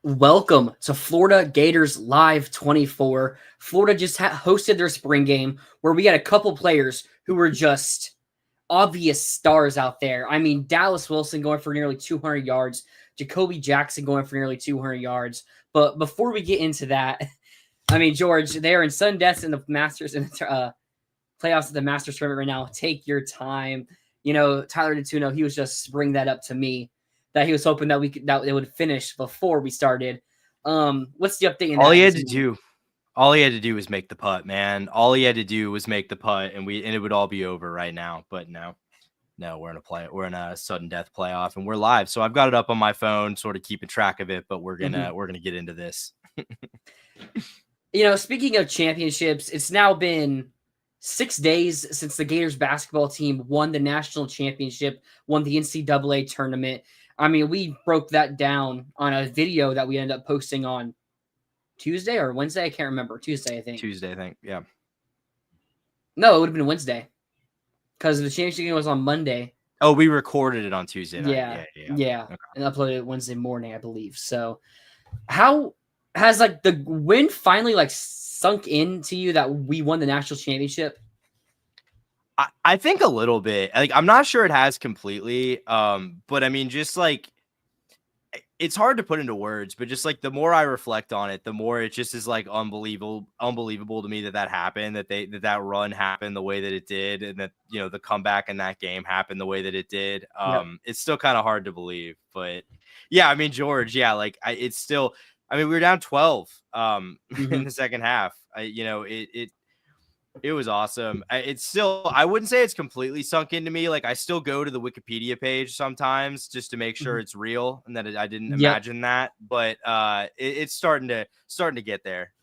Welcome to Florida Gators Live 24. Florida just hosted their spring game where we had a couple players who were just obvious stars out there. I mean, Dallas Wilson going for nearly 200 yards, Jacoby Jackson going for nearly 200 yards. But before we get into that, I mean, George, they're in sudden deaths in the Masters and playoffs at the Masters tournament right now. Take your time. Tyler DeTuno, he was just bring that up to me that he was hoping that it would finish before we started. What's the update in All that he at had this to moment? do, all he had to do was make the putt, man. All he had to do was make the putt, and it would all be over right now. But no, we're in a sudden death playoff, and we're live. So I've got it up on my phone, sort of keeping track of it. But we're gonna get into this. Speaking of championships, it's now been 6 days since the Gators basketball team won the national championship, won the NCAA tournament. I mean, we broke that down on a video that we ended up posting on Tuesday or Wednesday. I can't remember. Tuesday, I think. Tuesday, I think. Yeah. No, it would have been Wednesday because the championship game was on Monday. Oh, we recorded it on Tuesday night. Yeah, Okay. and uploaded it Wednesday morning, I believe. So, how has the win finally sunk into you that we won the national championship? I think a little bit. I'm not sure it has completely. But I mean, just it's hard to put into words, but just the more I reflect on it, the more it just is unbelievable to me that happened, that run happened the way that it did, and that the comeback in that game happened the way that it did. Yep. It's still kind of hard to believe, but yeah, I mean, George, yeah, it's still. I mean, we were down 12 in the second half. It was awesome. It's still, I wouldn't say it's completely sunk into me. I still go to the Wikipedia page sometimes just to make sure it's real and that I didn't Yep. imagine that. But it's starting to get there.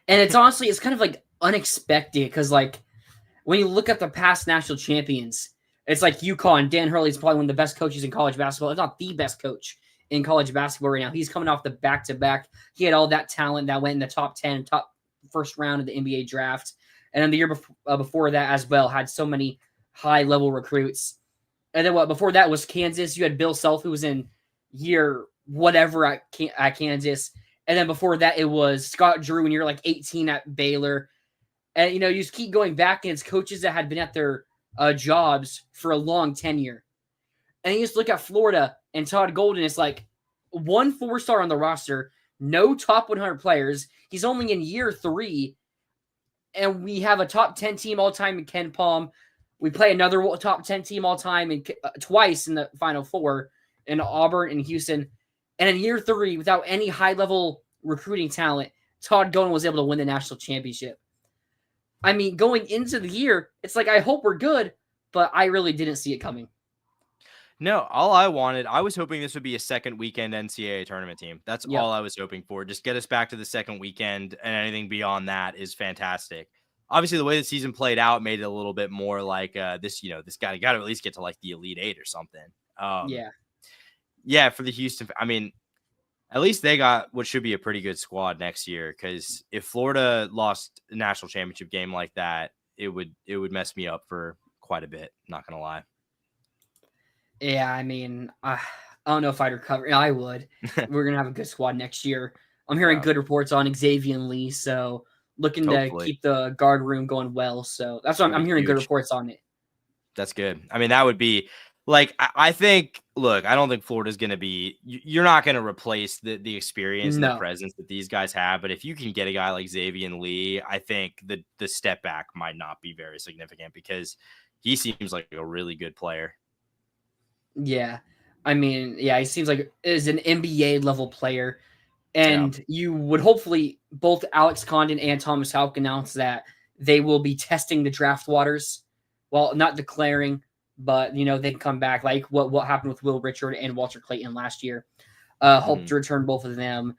And it's honestly, it's kind of unexpected because when you look at the past national champions, it's like UConn. Dan Hurley's probably one of the best coaches in college basketball, if not the best coach in college basketball right now. He's coming off the back-to-back. He had all that talent that went in the top 10, top first round of the NBA draft. And then the year before that as well, had so many high-level recruits. And then before that was Kansas. You had Bill Self, who was in year whatever at Kansas. And then before that, it was Scott Drew when you're 18 at Baylor. And, you just keep going back, and it's coaches that had been at their jobs for a long tenure. And you just look at Florida and Todd Golden. It's one 4-star on the roster, no top 100 players. He's only in year 3. And we have a top 10 team all time in Ken Palm. We play another top 10 team all time twice in the Final Four in Auburn and Houston. And in year 3, without any high level recruiting talent, Todd Golden was able to win the national championship. I mean, going into the year, it's I hope we're good, but I really didn't see it coming. No, I was hoping this would be a second weekend NCAA tournament team. That's all I was hoping for. Just get us back to the second weekend, and anything beyond that is fantastic. Obviously, the way the season played out made it a little bit more this guy got to at least get to the Elite Eight or something. Yeah, for the Houston, I mean, at least they got what should be a pretty good squad next year. Because if Florida lost a national championship game like that, it would mess me up for quite a bit. Not gonna lie. Yeah, I mean, I don't know if I'd recover. I would. We're gonna have a good squad next year. I'm hearing good reports on Xavier Lee, so looking Hopefully. to keep the guard room going well. So that's what I'm hearing good reports on it. That's good. I mean, that would be I think. Look, I don't think Florida's going to be. You're not going to replace the experience and the presence that these guys have. But if you can get a guy like Xavier Lee, I think the step back might not be very significant because he seems like a really good player. Yeah, I mean, yeah, he seems like is an NBA level player, and you would hopefully both Alex Condon and Thomas Houck announce that they will be testing the draft waters, well, not declaring, but they can come back like what happened with Will Richard and Walter Clayton last year. Hope to return both of them,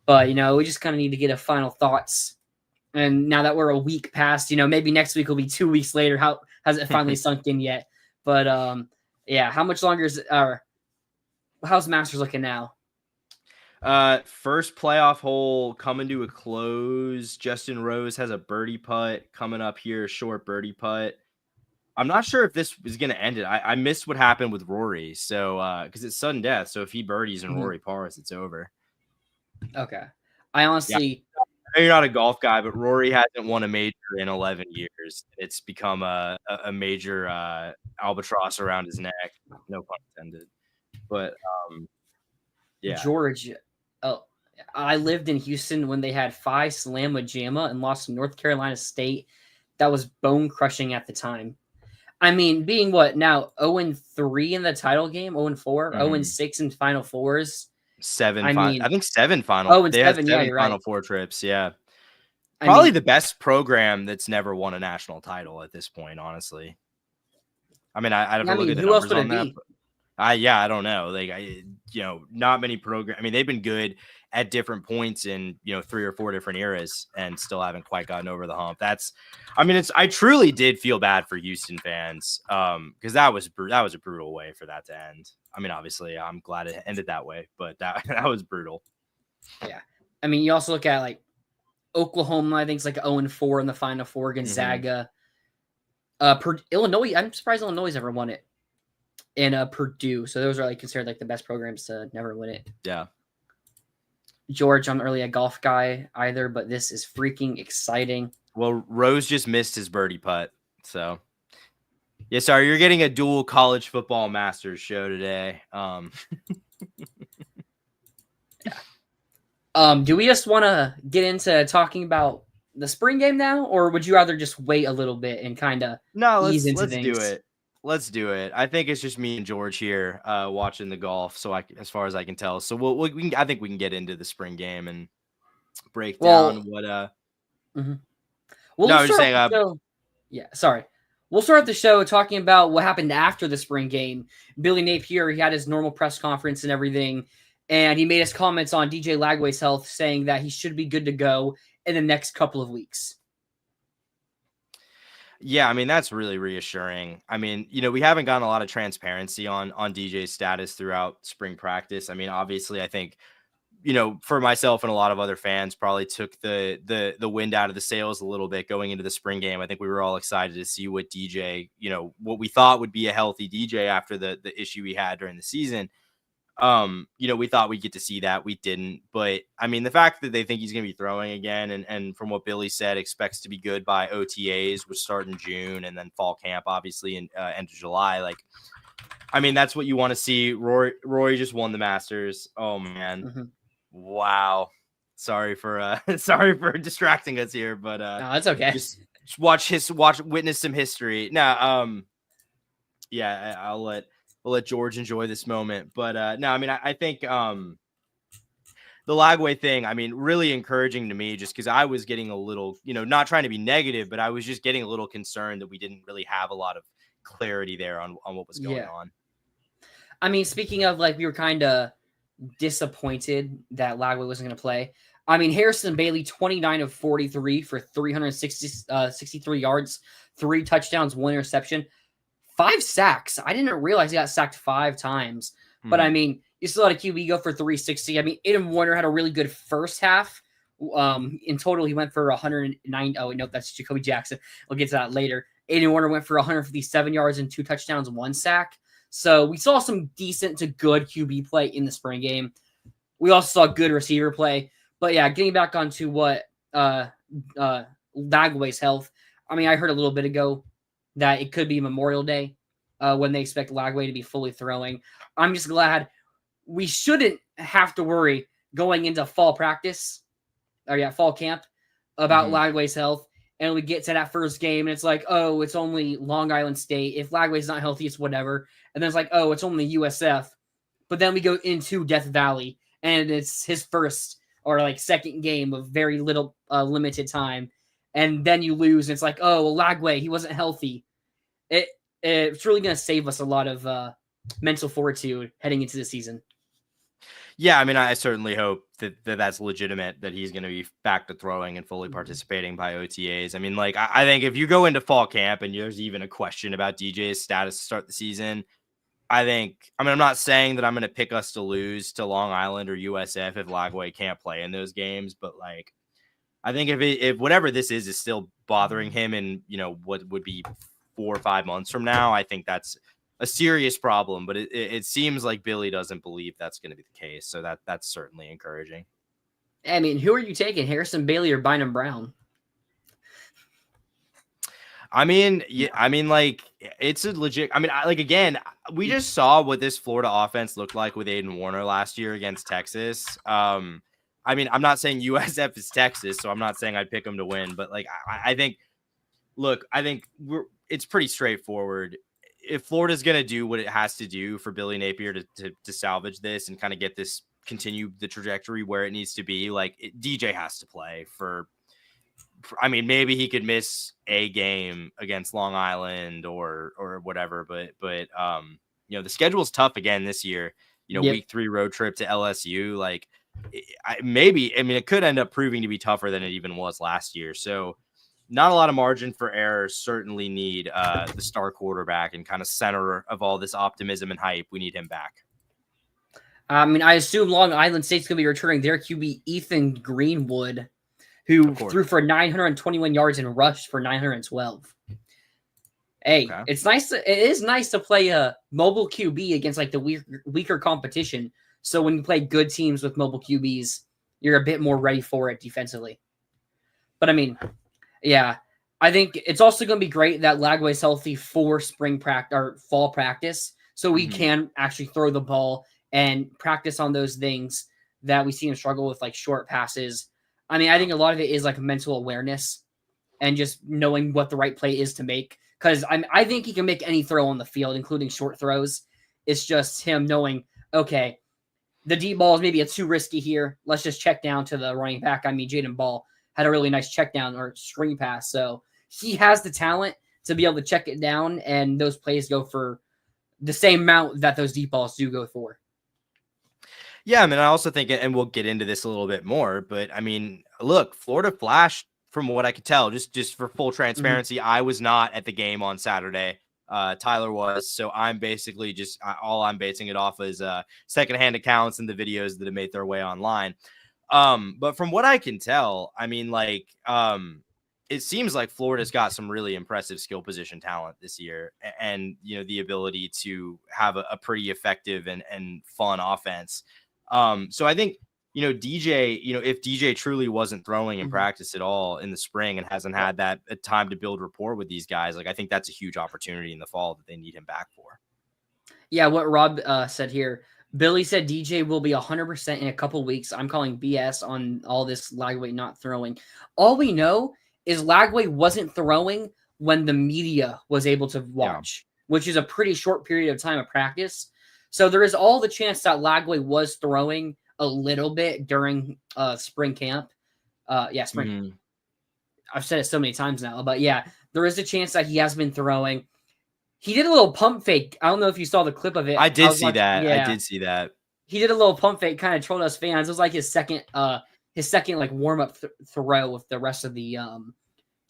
but we just kind of need to get a final thoughts. And now that we're a week past, maybe next week will be 2 weeks later. How has it finally sunk in yet? But yeah, how much longer is how's Masters looking now? First playoff hole coming to a close. Justin Rose has a birdie putt coming up here, short birdie putt. I'm not sure if this is going to end it. I missed what happened with Rory, so because it's sudden death. So if he birdies and Rory pars, it's over. Okay. I honestly, I know you're not a golf guy, but Rory hasn't won a major in 11 years. It's become a major albatross around his neck. No pun intended. But yeah. George, oh, I lived in Houston when they had Phi Slamma Jamma and lost to North Carolina State. That was bone crushing at the time. I mean, being what now 0-3 in the title game, 0-4, 0-6 in Final Fours. I mean, I think 7 final. Oh, and They had 7. Yeah, 7 you're right. Final Four trips. Yeah. I Probably mean, the best program that's never won a national title at this point, honestly. I mean, I'd have to look at the who else numbers would on it that. be? I don't know. Like, not many programs. I mean, they've been good at different points in 3 or 4 different eras, and still haven't quite gotten over the hump. I truly did feel bad for Houston fans, because that was a brutal way for that to end. I mean, obviously, I'm glad it ended that way, but that that was brutal. Yeah, I mean, you also look at like Oklahoma. I think it's like 0-4 in the Final Four. Gonzaga, Illinois. I'm surprised Illinois ever won it. And Purdue. So those are like considered like the best programs to never win it. Yeah. George, I'm not really a golf guy either, but this is freaking exciting. Well, Rose just missed his birdie putt, so yeah. Sorry, you're getting a dual college football masters show today. Yeah. Do we just want to get into talking about the spring game now, or would you rather just wait a little bit and kind of ease into let's things? do it. Let's do it. I think it's just me and George here watching the golf. So as far as I can tell, so I think we can get into the spring game and break down what. Well, no, I was just saying. Yeah, sorry. We'll start the show talking about what happened after the spring game. Billy Napier, he had his normal press conference and everything, and he made his comments on DJ Lagway's health, saying that he should be good to go in the next couple of weeks. Yeah, I mean, that's really reassuring. I mean, we haven't gotten a lot of transparency on DJ's status throughout spring practice. I mean, obviously, I think, for myself and a lot of other fans probably took the wind out of the sails a little bit going into the spring game. I think we were all excited to see what DJ, what we thought would be a healthy DJ after the issue we had during the season. We thought we'd get to see that. We didn't. But I mean, the fact that they think he's going to be throwing again, and from what Billy said, expects to be good by OTAs, which start in June, and then fall camp, obviously, in end of July. Like, I mean, that's what you want to see. Rory just won the Masters. Oh man, Wow. Sorry for distracting us here, but no, that's okay. Just witness some history. Now, yeah, We'll let George enjoy this moment. But no, I mean, I think the Lagway thing, I mean, really encouraging to me, just because I was getting a little, not trying to be negative, but I was just getting a little concerned that we didn't really have a lot of clarity there on what was going on. I mean, speaking of, like, we were kind of disappointed that Lagway wasn't going to play. I mean, Harrison Bailey, 29 of 43 for 363 yards, 3 touchdowns, 1 interception. 5 sacks. I didn't realize he got sacked 5 times. But I mean, you still had a QB go for 360. I mean, Aiden Warner had a really good first half. In total, he went for 109. Oh, no, that's Jacoby Jackson. We'll get to that later. Aiden Warner went for 157 yards and 2 touchdowns, 1 sack. So we saw some decent to good QB play in the spring game. We also saw good receiver play. But yeah, getting back onto what Lagway's health. I mean, I heard a little bit ago that it could be Memorial Day when they expect Lagway to be fully throwing. I'm just glad we shouldn't have to worry going into fall practice, fall camp, about Lagway's health. And we get to that first game, and it's like, oh, it's only Long Island State. If Lagway's not healthy, it's whatever. And then it's like, oh, it's only USF. But then we go into Death Valley, and it's his first or like second game of very little limited time. And then you lose, and it's like, oh, well, Lagway, he wasn't healthy. It's really going to save us a lot of mental fortitude heading into the season. Yeah, I mean, I certainly hope that that's legitimate, that he's going to be back to throwing and fully participating by OTAs. I mean, like, I think if you go into fall camp and there's even a question about DJ's status to start the season, I'm not saying that I'm going to pick us to lose to Long Island or USF if Lagway can't play in those games, but like, I think if whatever this is still bothering him in, what would be 4 or 5 months from now, I think that's a serious problem. But it seems like Billy doesn't believe that's going to be the case. So that's certainly encouraging. I mean, who are you taking, Harrison Bailey or Bynum Brown? I mean, yeah, I mean, like, it's a legit. I mean, again, we just saw what this Florida offense looked like with Aiden Warner last year against Texas. I mean, I'm not saying USF is Texas, so I'm not saying I'd pick them to win, but like, I think, look, I think it's pretty straightforward. If Florida's going to do what it has to do for Billy Napier to salvage this and kind of get this, continue the trajectory where it needs to be, like, DJ has to play for. I mean, maybe he could miss a game against Long Island or whatever, but you know, the schedule's tough again this year. You know, week 3 road trip to LSU, like I mean, it could end up proving to be tougher than it even was last year. So not a lot of margin for error. Certainly need the star quarterback and kind of center of all this optimism and hype. We need him back. I mean, I assume Long Island State's going to be returning their QB, Ethan Greenwood, who threw for 921 yards and rushed for 912. Hey, It is nice to play a mobile QB against like the weaker competition. So when you play good teams with mobile QBs, you're a bit more ready for it defensively. But I mean, yeah, I think it's also going to be great that Lagway's healthy for spring practice or fall practice, so we can actually throw the ball and practice on those things that we see him struggle with, like short passes. I mean, I think a lot of it is like mental awareness and just knowing what the right play is to make. Because I think he can make any throw on the field, including short throws. It's just him knowing, okay, the deep ball is maybe too risky here. Let's just check down to the running back. I mean, Jaden Ball had a really nice check down or screen pass. So he has the talent to be able to check it down, and those plays go for the same amount that those deep balls do go for. Yeah, I mean, I also think, and we'll get into this a little bit more, but I mean, look, Florida flashed from what I could tell, just for full transparency. I was not at the game on Saturday. Tyler was, so I'm basically just all I'm basing it off is secondhand accounts and the videos that have made their way online. But from what I can tell, I mean, like, it seems like Florida's got some really impressive skill position talent this year, and you know, the ability to have a pretty effective and fun offense. So I think, you know, DJ, you know, if DJ truly wasn't throwing in practice at all in the spring and hasn't had that time to build rapport with these guys, like, I think that's a huge opportunity in the fall that they need him back for. Yeah, what Rob said here. Billy said DJ will be 100% in a couple weeks. I'm calling BS on all this Lagway not throwing. All we know is Lagway wasn't throwing when the media was able to watch, which is a pretty short period of time of practice. So there is all the chance that Lagway was throwing a little bit during spring camp. Spring. I've said it so many times now, but yeah, there is a chance that he has been throwing. He did a little pump fake. I don't know if you saw the clip of it. I did see that. Yeah. I did see that. He did a little pump fake, kind of trolled us fans. It was like his second like warm up throw with the rest of the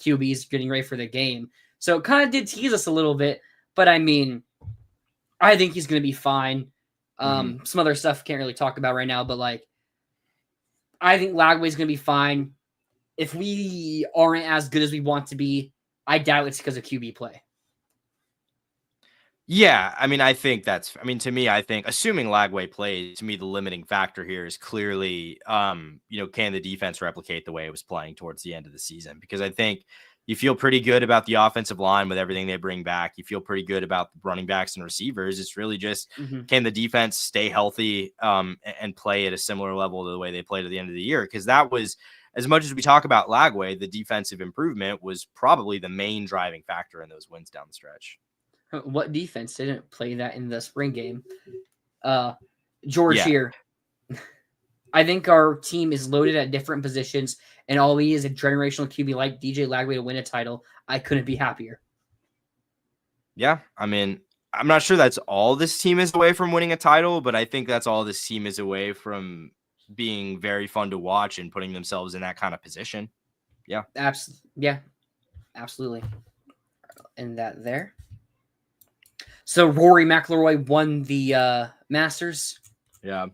QBs getting ready for the game. So it kind of did tease us a little bit, but I mean, I think he's going to be fine. Some other stuff can't really talk about right now, but like, I think Lagway's going to be fine. If we aren't as good as we want to be, I doubt it's because of QB play. Yeah, I mean, to me, I think assuming Lagway plays, to me, the limiting factor here is clearly, you know, can the defense replicate the way it was playing towards the end of the season? Because I think you feel pretty good about the offensive line with everything they bring back. You feel pretty good about the running backs and receivers. It's really just, can the defense stay healthy and play at a similar level to the way they played at the end of the year? Because that was, as much as we talk about Lagway, the defensive improvement was probably the main driving factor in those wins down the stretch. What defense didn't play that in the spring game? George here. I think our team is loaded at different positions, and all we is a generational QB like DJ Lagway to win a title. I couldn't be happier. Yeah, I mean, I'm not sure that's all this team is away from winning a title, but I think that's all this team is away from being very fun to watch and putting themselves in that kind of position. Yeah. Absolutely. And that there. So Rory McIlroy won the Masters. Yeah.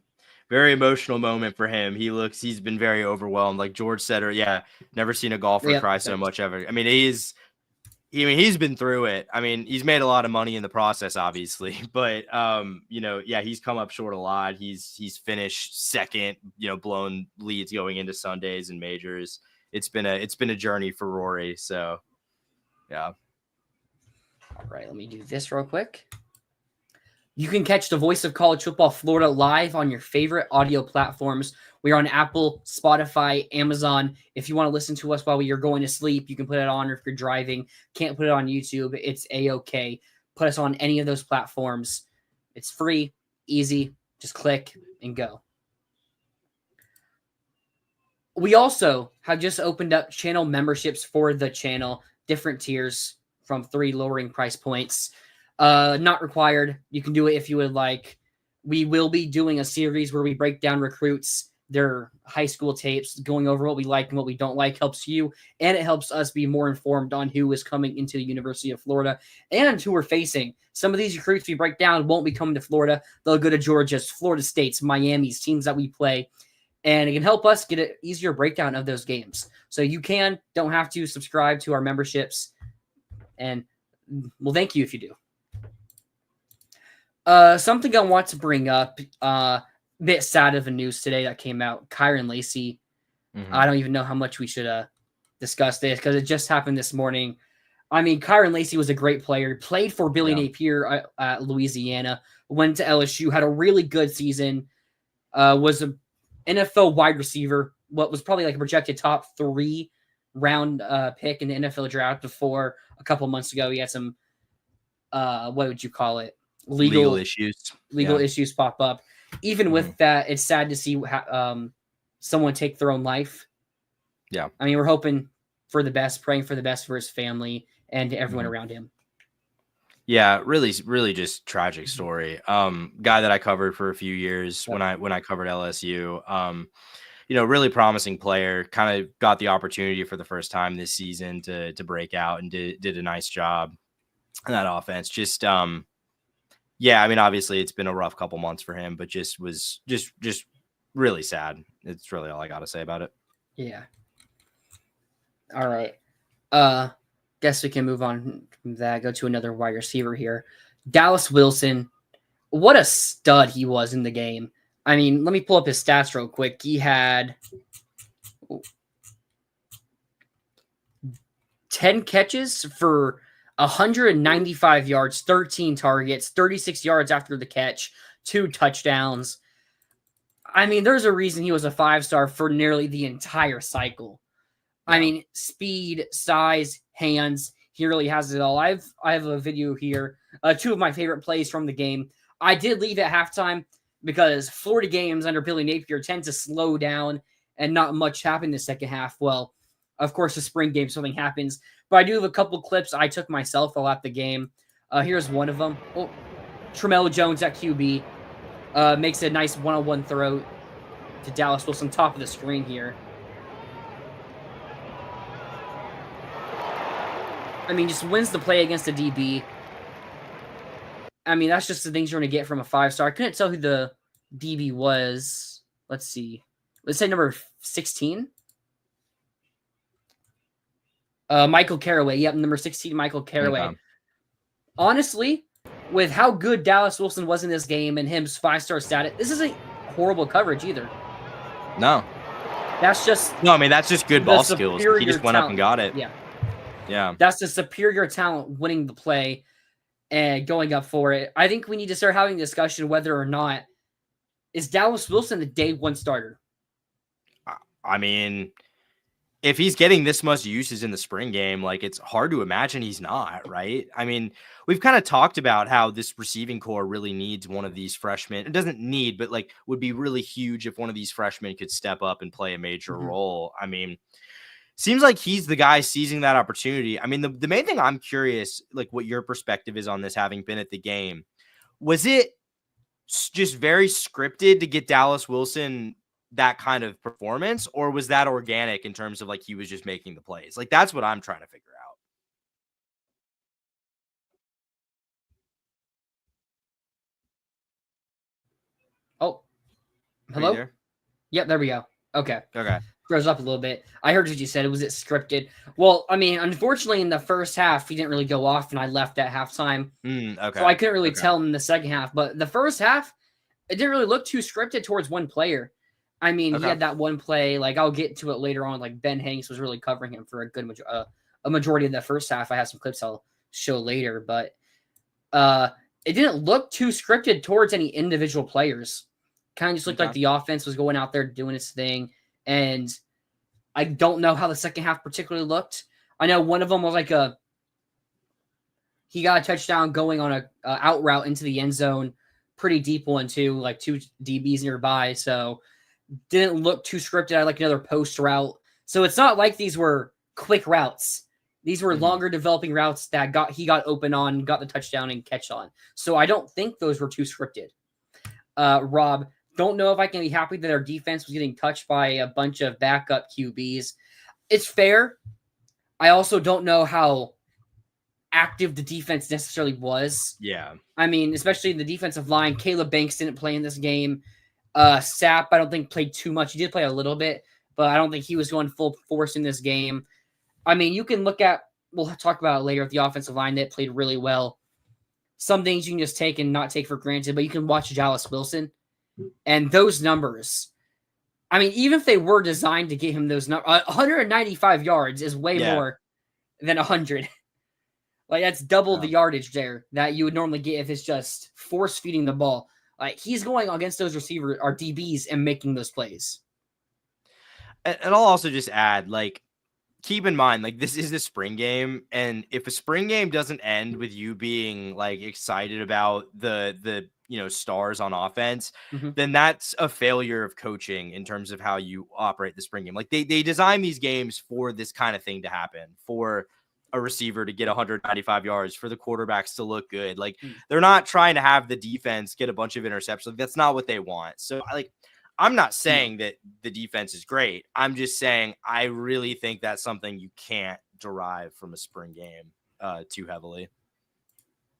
Very emotional moment for him. He's been very overwhelmed. Like George said, never seen a golfer cry so much ever. I mean, he's been through it. I mean, he's made a lot of money in the process, obviously, but he's come up short a lot. He's finished second, blown leads going into Sundays and majors. It's been a journey for Rory. So, yeah. All right, let me do this real quick. You can catch the Voice of College Football Florida live on your favorite audio platforms. We are on Apple, Spotify, Amazon. If you want to listen to us while you're going to sleep, you can put it on, or if you're driving, can't put it on YouTube, it's A-OK. Put us on any of those platforms. It's free, easy, just click and go. We also have just opened up channel memberships for the channel, different tiers from 3 lowering price points. Not required. You can do it if you would like. We will be doing a series where we break down recruits, their high school tapes, going over what we like and what we don't like. Helps you, and it helps us be more informed on who is coming into the University of Florida and who we're facing. Some of these recruits we break down won't be coming to Florida. They'll go to Georgia's, Florida State's, Miami's, teams that we play. And it can help us get an easier breakdown of those games. So you don't have to subscribe to our memberships. And, well, thank you if you do. Something I want to bring up, a bit sad of the news today that came out, Kyron Lacey. I don't even know how much we should discuss this because it just happened this morning. I mean, Kyron Lacey was a great player, played for Billy Napier at Louisiana, went to LSU, had a really good season, was an NFL wide receiver, what was probably like a projected top 3 round pick in the NFL draft before a couple months ago. He had some, what would you call it? Legal issues pop up. Even with that, it's sad to see someone take their own life. Yeah. I mean, we're hoping for the best, praying for the best for his family and everyone around him. Yeah, really, really just tragic story. Guy that I covered for a few years when I covered LSU. Really promising player. Kind of got the opportunity for the first time this season to break out and did a nice job in that offense. Just I mean, obviously it's been a rough couple months for him, but just really sad. It's really all I got to say about it. Yeah. All right. Guess we can move on from that. Go to another wide receiver here. Dallas Wilson. What a stud he was in the game. I mean, let me pull up his stats real quick. He had 10 catches for 195 yards, 13 targets, 36 yards after the catch, 2 touchdowns. I mean, there's a reason he was a 5-star for nearly the entire cycle. Yeah. I mean, speed, size, hands, he really has it all. I have a video here, 2 of my favorite plays from the game. I did leave at halftime because Florida games under Billy Napier tend to slow down and not much happen in the second half. Well, of course, the spring game, something happens. But I do have a couple clips I took myself while at the game. Here's one of them. Oh, Tramel Jones at QB makes a nice one-on-one throw to Dallas Wilson, top of the screen here. I mean, just wins the play against the DB. I mean, that's just the things you're going to get from a 5-star. I couldn't tell who the DB was. Let's see. Let's say number 16. Michael Carraway. Yep, number 16, Michael Carraway. Okay. Honestly, with how good Dallas Wilson was in this game and him's 5-star status, this isn't horrible coverage either. No. That's just... No, I mean, that's just good ball skills. He just went up and got it. Yeah. Yeah. That's the superior talent winning the play and going up for it. I think we need to start having a discussion whether or not is Dallas Wilson the day 1 starter. I mean, if he's getting this much usage in the spring game, like, it's hard to imagine he's not, right? I mean, we've kind of talked about how this receiving core really needs one of these freshmen. It doesn't need, but like would be really huge if one of these freshmen could step up and play a major role. I mean, seems like he's the guy seizing that opportunity. I mean, the main thing I'm curious, like what your perspective is on this, having been at the game, was it just very scripted to get Dallas Wilson that kind of performance, or was that organic in terms of like he was just making the plays? Like, that's what I'm trying to figure out. Oh, hello. There? Yep, there we go. Okay. throws up a little bit. I heard what you said. Was it scripted? Well, I mean, unfortunately, in the first half, he didn't really go off, and I left at halftime. Okay. So I couldn't really tell him in the second half. But the first half, it didn't really look too scripted towards one player. I mean, he had that one play. Like, I'll get to it later on. Like, Ben Hanks was really covering him for a majority of the first half. I have some clips I'll show later. But it didn't look too scripted towards any individual players. Kind of just looked like the offense was going out there doing its thing. And I don't know how the second half particularly looked. I know one of them was like he got a touchdown going on a out route into the end zone, pretty deep one too, like 2 DBs nearby. So didn't look too scripted. I like another post route. So it's not like these were quick routes. These were longer developing routes that he got open on, got the touchdown and catch on. So I don't think those were too scripted. Rob, don't know if I can be happy that our defense was getting touched by a bunch of backup QBs. It's fair. I also don't know how active the defense necessarily was. Yeah. I mean, especially the defensive line. Caleb Banks didn't play in this game. Sapp, I don't think played too much. He did play a little bit, but I don't think he was going full force in this game. I mean, you can look at, we'll talk about it later, the offensive line that played really well. Some things you can just take and not take for granted, but you can watch Dallas Wilson. And those numbers, I mean, even if they were designed to get him those numbers, 195 yards is way more than 100. Like, that's double the yardage there that you would normally get if it's just force feeding the ball. Like, he's going against those receivers, our DBs, and making those plays. And I'll also just add, like, keep in mind, like, this is the spring game, and if a spring game doesn't end with you being like excited about the stars on offense, then that's a failure of coaching in terms of how you operate the spring game. Like, they design these games for this kind of thing to happen, for a receiver to get 195 yards, for the quarterbacks to look good. Like, they're not trying to have the defense get a bunch of interceptions. Like, that's not what they want. So, I'm not saying that the defense is great. I'm just saying I really think that's something you can't derive from a spring game too heavily.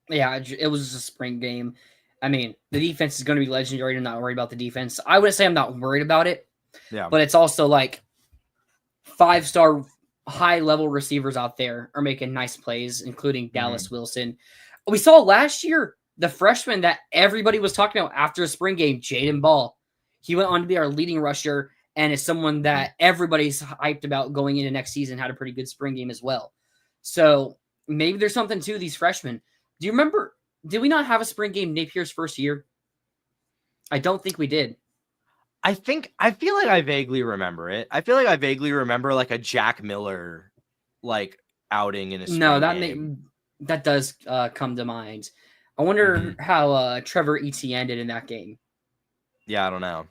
Yeah, it was a spring game. I mean, the defense is going to be legendary. I'm not worried about the defense. I wouldn't say I'm not worried about it. Yeah. But it's also like 5-star high-level receivers out there are making nice plays, including Dallas Wilson. We saw last year the freshman that everybody was talking about after the spring game, Jaden Ball. He went on to be our leading rusher and is someone that everybody's hyped about going into next season, had a pretty good spring game as well. So maybe there's something to these freshmen. Do you remember, did we not have a spring game Napier's first year? I don't think we did. I feel like I vaguely remember it. I feel like I vaguely remember like a Jack Miller like outing in a spring game. That does come to mind. I wonder how Trevor Etienne did in that game. Yeah, I don't know.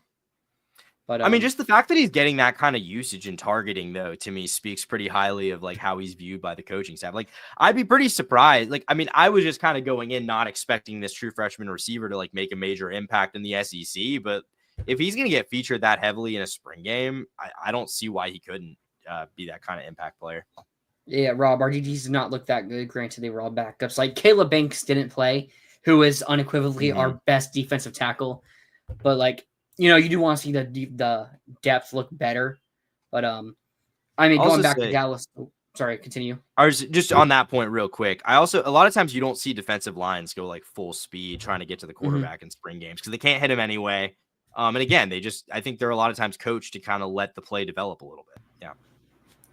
But I mean, just the fact that he's getting that kind of usage and targeting, though, to me speaks pretty highly of like how he's viewed by the coaching staff. Like, I'd be pretty surprised. Like, I mean, I was just kind of going in not expecting this true freshman receiver to like make a major impact in the SEC. But if he's going to get featured that heavily in a spring game, I don't see why he couldn't be that kind of impact player. Yeah, Rob, our DDs did not look that good. Granted, they were all backups. Like, Caleb Banks didn't play, who is unequivocally our best defensive tackle. But like, you do want to see the depth look better. But I mean, going back to Dallas. Oh, sorry, continue. I was just on that point real quick. I also, a lot of times you don't see defensive lines go like full speed trying to get to the quarterback in spring games because they can't hit him anyway. And again, I think they're a lot of times coached to kind of let the play develop a little bit. Yeah.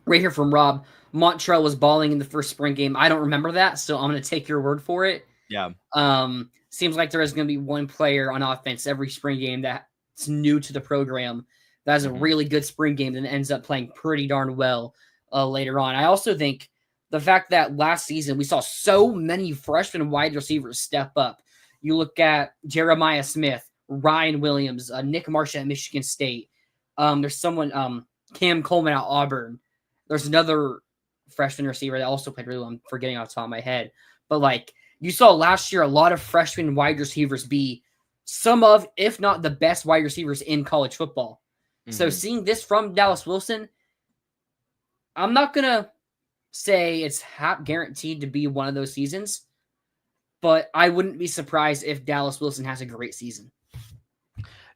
Right here from Rob, Montrell was balling in the first spring game. I don't remember that, so I'm going to take your word for it. Yeah. Seems like there is going to be one player on offense every spring game that's new to the program that has a really good spring game and ends up playing pretty darn well later on. I also think the fact that last season we saw so many freshman wide receivers step up. You look at Jeremiah Smith, Ryan Williams, Nick Marsh at Michigan State. There's someone, Cam Coleman at Auburn. There's another freshman receiver that also played really well. I'm forgetting off the top of my head. But like, you saw last year a lot of freshman wide receivers be some of, if not the best wide receivers in college football. So seeing this from Dallas Wilson, I'm not going to say it's guaranteed to be one of those seasons, but I wouldn't be surprised if Dallas Wilson has a great season.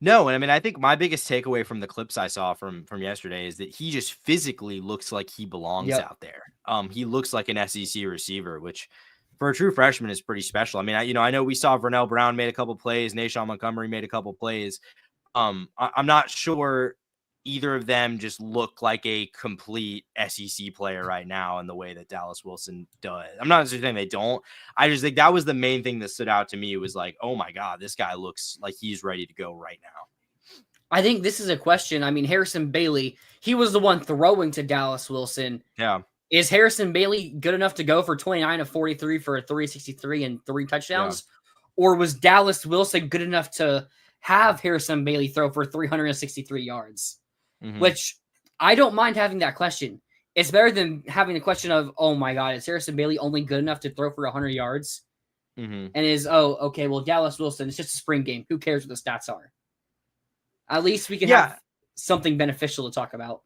No, and I mean, I think my biggest takeaway from the clips I saw from yesterday is that he just physically looks like he belongs Yep. out there. He looks like an SEC receiver, which for a true freshman is pretty special. I mean, I know we saw Vernell Brown made a couple plays, Nashawn Montgomery made a couple plays. I'm not sure either of them just look like a complete SEC player right now in the way that Dallas Wilson does. I'm not saying they don't. I just think that was the main thing that stood out to me was like, oh my God, this guy looks like he's ready to go right now. I think this is a question. I mean, Harrison Bailey, he was the one throwing to Dallas Wilson. Yeah. Is Harrison Bailey good enough to go for 29 of 43 for a 363 and 3 touchdowns? Yeah. Or was Dallas Wilson good enough to have Harrison Bailey throw for 363 yards? Mm-hmm. Which I don't mind having that question. It's better than having the question of, oh my God, is Harrison Bailey only good enough to throw for 100 yards? Mm-hmm. And okay, well, Dallas Wilson, it's just a spring game. Who cares what the stats are? At least we can have something beneficial to talk about.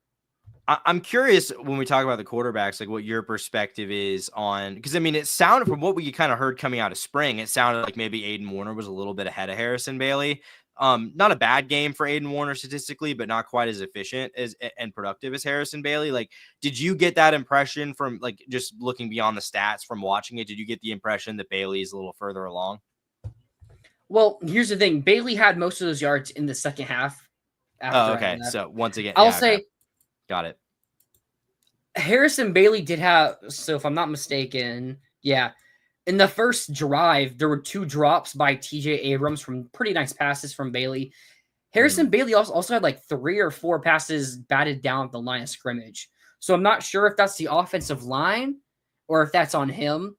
I'm curious when we talk about the quarterbacks, like what your perspective is on, because I mean, it sounded from what we kind of heard coming out of spring, it sounded like maybe Aiden Warner was a little bit ahead of Harrison Bailey. Not a bad game for Aiden Warner statistically, but not quite as efficient and productive as Harrison Bailey. Like, did you get that impression from like just looking beyond the stats from watching it? Did you get the impression that Bailey is a little further along? Well, here's the thing. Bailey had most of those yards in the second half. Okay. So once again, I'll say, okay. Got it. Harrison Bailey did have, so if I'm not mistaken, in the first drive, there were 2 drops by TJ Abrams from pretty nice passes from Bailey. Harrison Bailey also had like 3 or 4 passes batted down at the line of scrimmage. So I'm not sure if that's the offensive line or if that's on him.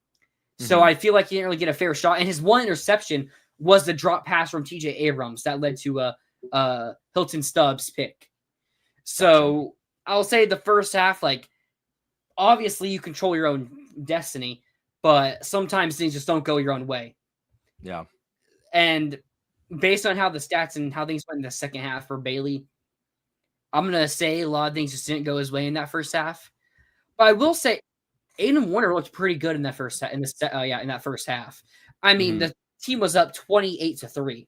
So I feel like he didn't really get a fair shot. And his one interception was the drop pass from TJ Abrams that led to a Hilton Stubbs pick. So I'll say the first half, like, obviously you control your own destiny, but sometimes things just don't go your own way. Yeah. And based on how the stats and how things went in the second half for Bailey, I'm going to say a lot of things just didn't go his way in that first half. But I will say Aiden Warner looked pretty good in that first half. In that first half. I mean, the team was up 28-3.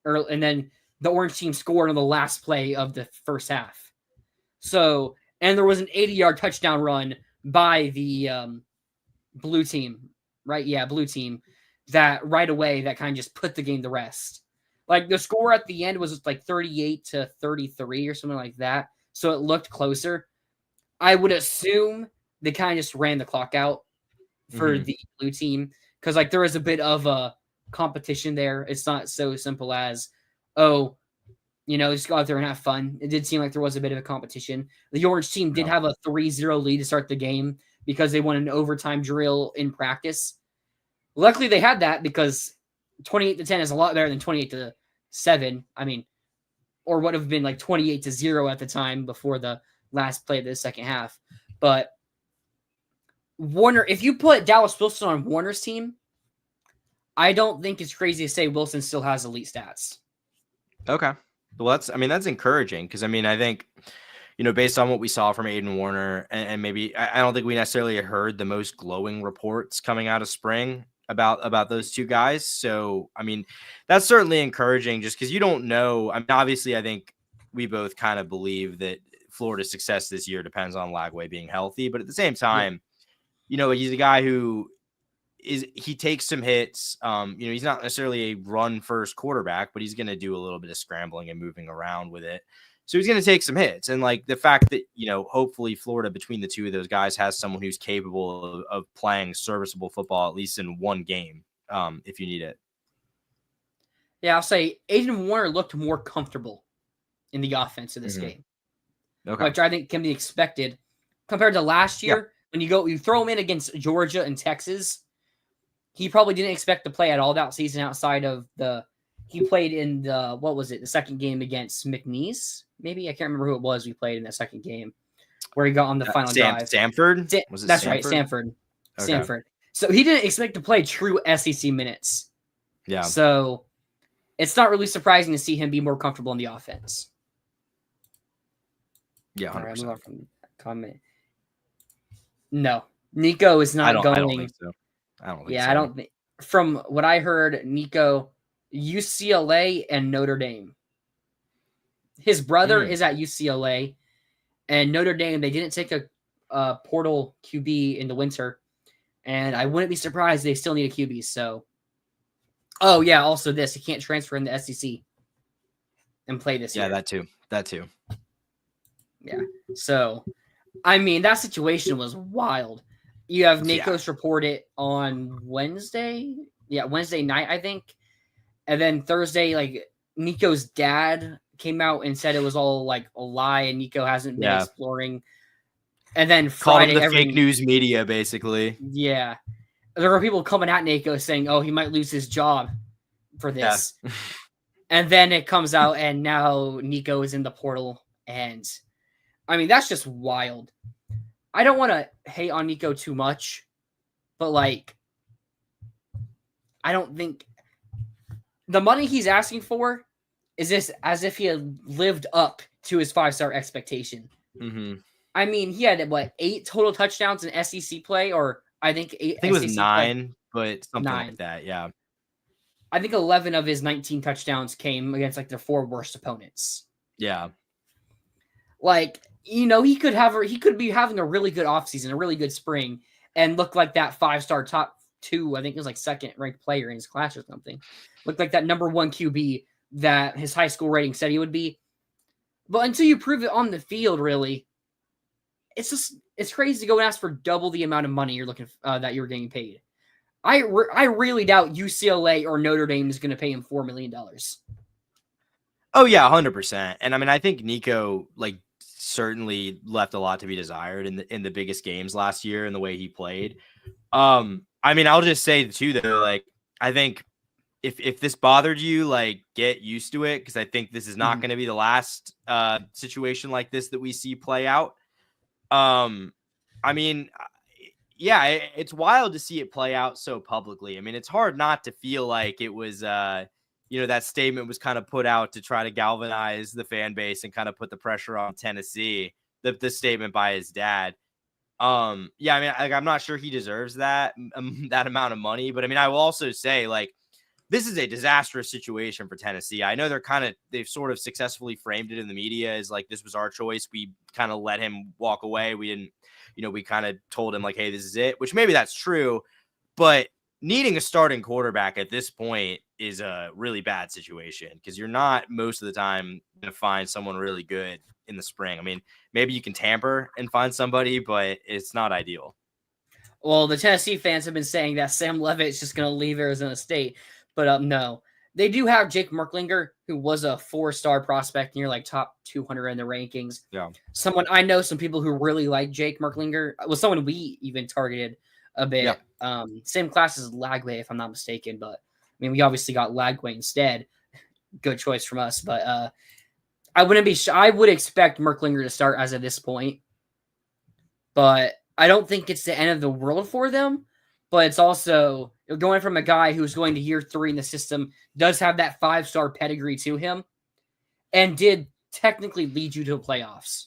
And then the orange team scored on the last play of the first half. So, and there was an 80-yard touchdown run by the blue team, right? Yeah, blue team. That right away, that kind of just put the game to rest. Like the score at the end was like 38-33 or something like that. So it looked closer. I would assume they kind of just ran the clock out for the blue team because like there was a bit of a competition there. It's not so simple as, just go out there and have fun. It did seem like there was a bit of a competition. The orange team did have a 3-0 lead to start the game because they won an overtime drill in practice. Luckily, they had that because 28-10 is a lot better than 28-7. I mean, or would have been like 28-0 at the time before the last play of the second half. But Warner, if you put Dallas Wilson on Warner's team, I don't think it's crazy to say Wilson still has elite stats. Okay. Well, that's encouraging because, I think, based on what we saw from Aiden Warner and maybe I don't think we necessarily heard the most glowing reports coming out of spring about those two guys. So, that's certainly encouraging just because you don't know. Obviously, I think we both kind of believe that Florida's success this year depends on Lagway being healthy. But at the same time, he's a guy who he takes some hits. He's not necessarily a run first quarterback, but he's going to do a little bit of scrambling and moving around with it. So he's going to take some hits. And like the fact that, hopefully Florida between the two of those guys has someone who's capable of playing serviceable football, at least in one game, if you need it. Yeah, I'll say Aiden Warner looked more comfortable in the offense of this game, which I think can be expected compared to last year. When you throw him in against Georgia and Texas, he probably didn't expect to play at all that season outside of he played in the second game against McNeese? Maybe I can't remember who it was we played in that second game where he got on the final drive. Stanford? That's right, Stanford. Okay. Stanford. So he didn't expect to play true SEC minutes. Yeah. So it's not really surprising to see him be more comfortable in the offense. Yeah, 100%. All right, move on from comment. No, Nico is not going. I don't think so. I don't think. From what I heard, Nico, UCLA and Notre Dame. His brother is at UCLA, and Notre Dame, they didn't take a portal QB in the winter, and I wouldn't be surprised they still need a QB. So, oh yeah, also this, he can't transfer in the SEC and play this year. Yeah, that too. Yeah. So, I mean, that situation was wild. You have Nico's report it on Wednesday. Yeah, Wednesday night, I think. And then Thursday, like, Nico's dad came out and said it was all, like, a lie and Nico hasn't been exploring. And then Friday, called him the fake news media, basically. Yeah. There were people coming at Nico saying, oh, he might lose his job for this. Yeah. And then it comes out, and now Nico is in the portal. And, I mean, that's just wild. I don't want to hate on Nico too much, but, like, I don't think the money he's asking for is this as if he had lived up to his 5-star expectation. Mm-hmm. I mean, he had, 8 total touchdowns in SEC play, or I think 8. I think it was 9, but something like that, yeah. I think 11 of his 19 touchdowns came against, like, the 4 worst opponents. Yeah. Like, you know, he could be having a really good offseason, a really good spring, and look like that 5-star top 2, I think it was like second ranked player in his class or something. Looked like that number 1 QB that his high school rating said he would be. But until you prove it on the field, really, it's crazy to go and ask for double the amount of money you're looking that you're getting paid. I really doubt UCLA or Notre Dame is going to pay him $4 million. Oh yeah, 100%. And I mean, I think Nico, like, certainly left a lot to be desired in the biggest games last year and the way he played. I mean, I'll just say too, though, like, I think if this bothered you, like, get used to it, because I think this is not going to be the last situation like this that we see play out. I mean, yeah, it's wild to see it play out so publicly. I mean, it's hard not to feel like it was, that statement was kind of put out to try to galvanize the fan base and kind of put the pressure on Tennessee. The statement by his dad. I mean, like, I'm not sure he deserves that amount of money, but I mean, I will also say, like, this is a disastrous situation for Tennessee. I know they've sort of successfully framed it in the media as like, this was our choice. We kind of let him walk away. We didn't, we kind of told him like, hey, this is it, which maybe that's true, but needing a starting quarterback at this point is a really bad situation because you're not most of the time going to find someone really good in the spring. I mean, maybe you can tamper and find somebody, but it's not ideal. Well, the Tennessee fans have been saying that Sam Levitt's just going to leave Arizona State, but no. They do have Jake Merklinger, who was a 4-star prospect near like top 200 in the rankings. Yeah. I know some people who really like Jake Merklinger. Was someone we even targeted a bit. Yeah. Same class as Lagway, if I'm not mistaken, but I mean, we obviously got Lagway instead. Good choice from us, but I would expect Merklinger to start as of this point, but I don't think it's the end of the world for them. But it's also, you're going from a guy who's going to year 3 in the system, does have that 5-star pedigree to him, and did technically lead you to the playoffs.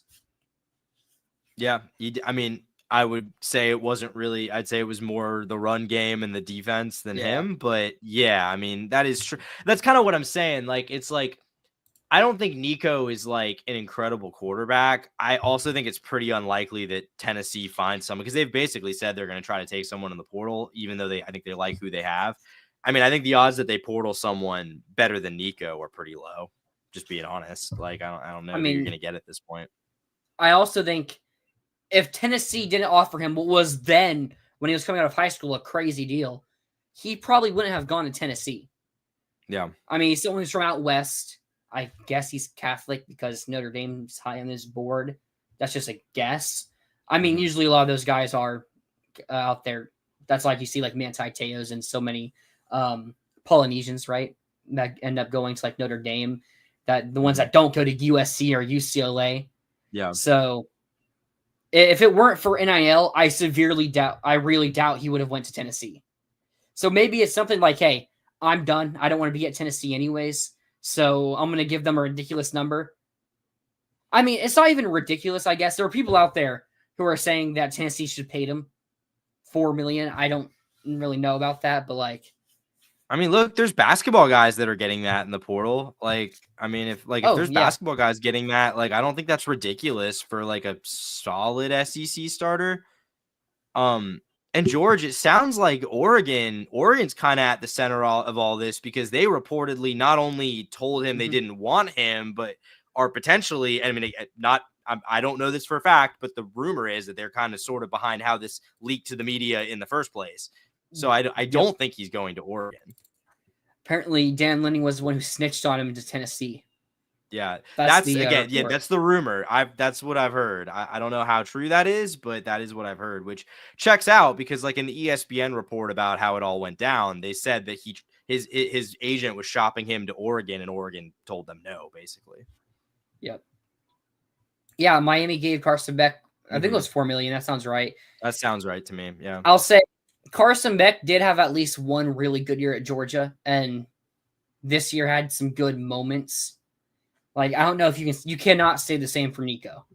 Yeah, I mean, I would say it wasn't really, I'd say it was more the run game and the defense than him. But yeah, I mean, that is true. That's kind of what I'm saying. Like, it's like, I don't think Nico is like an incredible quarterback. I also think it's pretty unlikely that Tennessee finds someone, because they've basically said they're going to try to take someone in the portal, even though I think they like who they have. I mean, I think the odds that they portal someone better than Nico are pretty low, just being honest. Like, I don't know who you're going to get at this point. I also think if Tennessee didn't offer him what was then, when he was coming out of high school, a crazy deal, he probably wouldn't have gone to Tennessee. Yeah. I mean, he's someone who's from out west. I guess he's Catholic because Notre Dame's high on his board. That's just a guess. I mean, usually a lot of those guys are out there. That's like you see like Manti Te'os and so many Polynesians, right? That end up going to like Notre Dame. That the ones that don't go to USC or UCLA. Yeah. So if it weren't for NIL, I really doubt he would have went to Tennessee. So maybe it's something like, hey, I'm done. I don't want to be at Tennessee anyways. So I'm going to give them a ridiculous number. I mean, it's not even ridiculous, I guess. There are people out there who are saying that Tennessee should pay him $4 million. I don't really know about that, but like, I mean, look, there's basketball guys that are getting that in the portal. Like, I mean, if there's basketball guys getting that, like, I don't think that's ridiculous for like a solid SEC starter. And George, it sounds like Oregon's kind of at the center of all this because they reportedly not only told him they didn't want him, but are potentially, I mean, I don't know this for a fact, but the rumor is that they're kind of sort of behind how this leaked to the media in the first place. So I don't think he's going to Oregon. Apparently, Dan Lanning was the one who snitched on him to Tennessee. Yeah, that's the rumor. That's what I've heard. I don't know how true that is, but that is what I've heard, which checks out because like in the ESPN report about how it all went down, they said that his agent was shopping him to Oregon and Oregon told them no, basically. Yep. Yeah, Miami gave Carson Beck, I think it was $4 million. That sounds right. That sounds right to me. Yeah. I'll say Carson Beck did have at least one really good year at Georgia, and this year had some good moments. Like, I don't know if you cannot say the same for Nico.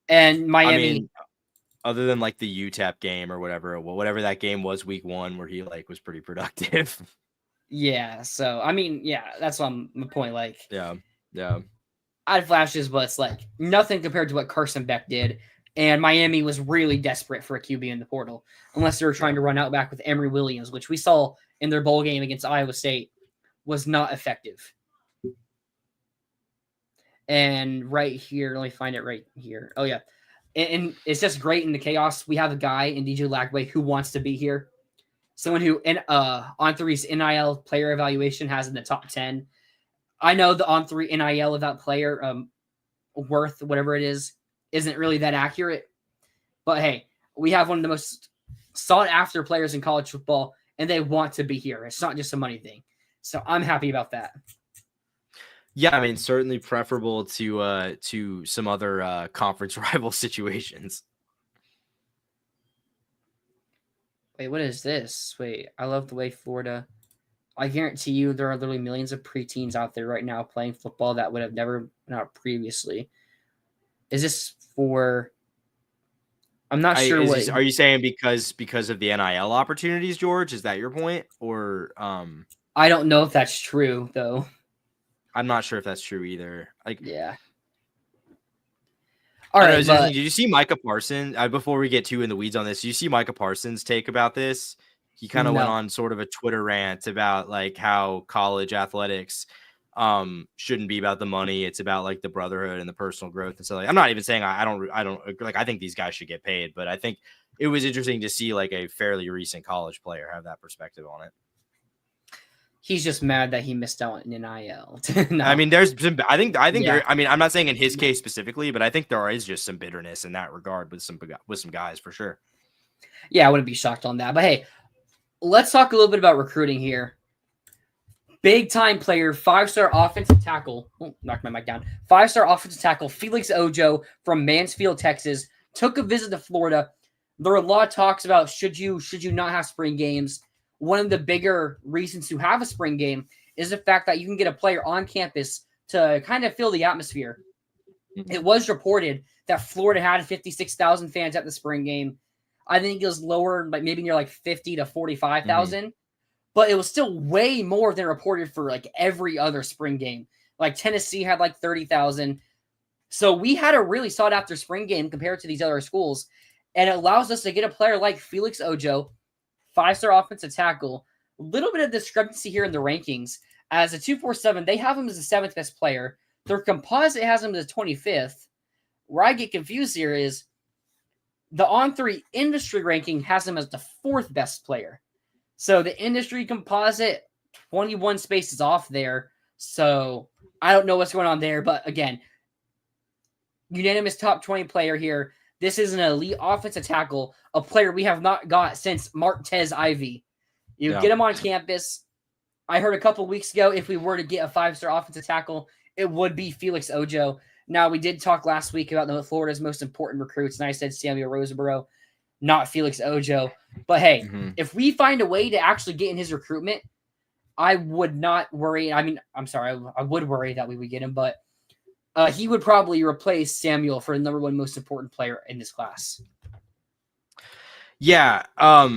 And Miami. I mean, other than like the UTEP game or whatever that game was week 1 where he like was pretty productive. Yeah. So, I mean, yeah, that's my point. Like, yeah. I had flashes, but it's like nothing compared to what Carson Beck did. And Miami was really desperate for a QB in the portal, unless they were trying to run out back with Emory Williams, which we saw in their bowl game against Iowa State was not effective. And right here, let me find it right here. Oh, yeah. And it's just great in the chaos. We have a guy in DJ Lagway who wants to be here. Someone who On3's NIL player evaluation has in the top 10. I know the On3 NIL of that player worth, whatever it is, isn't really that accurate. But hey, we have one of the most sought after players in college football, and they want to be here. It's not just a money thing. So I'm happy about that. Yeah, I mean, certainly preferable to some other conference rival situations. Wait, what is this? Wait, I love the way Florida. I guarantee you there are literally millions of preteens out there right now playing football that would have never been out previously. Is this for... I'm not sure what... Are you saying because of the NIL opportunities, George? Is that your point? Or I don't know if that's true, though. I'm not sure if that's true either. Yeah. All right, did you see Micah Parsons? Before we get too in the weeds on this, you see Micah Parsons' take about this? He kind of went on sort of a Twitter rant about like how college athletics shouldn't be about the money. It's about like the brotherhood and the personal growth and so like I'm not even saying I don't like I think these guys should get paid, but I think it was interesting to see like a fairly recent college player have that perspective on it. He's just mad that he missed out on NIL. No. I mean, there's some, I think there, I mean, I'm not saying in his case specifically, but I think there is just some bitterness in that regard with some guys for sure. Yeah, I wouldn't be shocked on that. But hey, let's talk a little bit about recruiting here. Big time player, 5-star offensive tackle. Oh, knocked my mic down. 5-star offensive tackle Felix Ojo from Mansfield, Texas, took a visit to Florida. There are a lot of talks about should you not have spring games. One of the bigger reasons to have a spring game is the fact that you can get a player on campus to kind of feel the atmosphere. It was reported that Florida had 56,000 fans at the spring game. I think it was lower, like maybe near like 50 to 45,000, but it was still way more than reported for like every other spring game. Like Tennessee had like 30,000. So we had a really sought after spring game compared to these other schools, and it allows us to get a player like Felix Ojo, 5-star offensive tackle. A little bit of discrepancy here in the rankings. As a 247, they have him as the 7th best player. Their composite has him as 25th. Where I get confused here is the On3 industry ranking has him as the 4th best player. So the industry composite, 21 spaces off there. So I don't know what's going on there. But again, unanimous top 20 player here. This is an elite offensive tackle, a player we have not got since Martez Ivy. You get him on campus. I heard a couple weeks ago, if we were to get a 5-star offensive tackle, it would be Felix Ojo. Now, we did talk last week about Florida's most important recruits, and I said Samuel Roseborough, not Felix Ojo. But hey, if we find a way to actually get in his recruitment, I would not worry. I mean, I'm sorry, I would worry that we would get him, but he would probably replace Samuel for the number 1 most important player in this class. Yeah.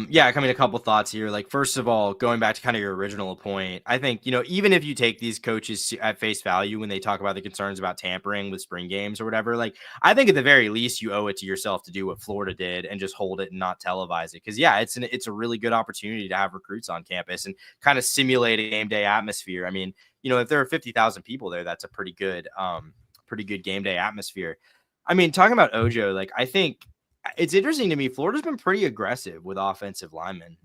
Yeah. I mean, a couple thoughts here. Like, first of all, going back to kind of your original point, I think, even if you take these coaches at face value when they talk about the concerns about tampering with spring games or whatever, like, I think at the very least, you owe it to yourself to do what Florida did and just hold it and not televise it. Cause yeah, it's a really good opportunity to have recruits on campus and kind of simulate a game day atmosphere. I mean, if there are 50,000 people there, that's a pretty good game day atmosphere. I mean, talking about Ojo, like, I think it's interesting to me. Florida's been pretty aggressive with offensive linemen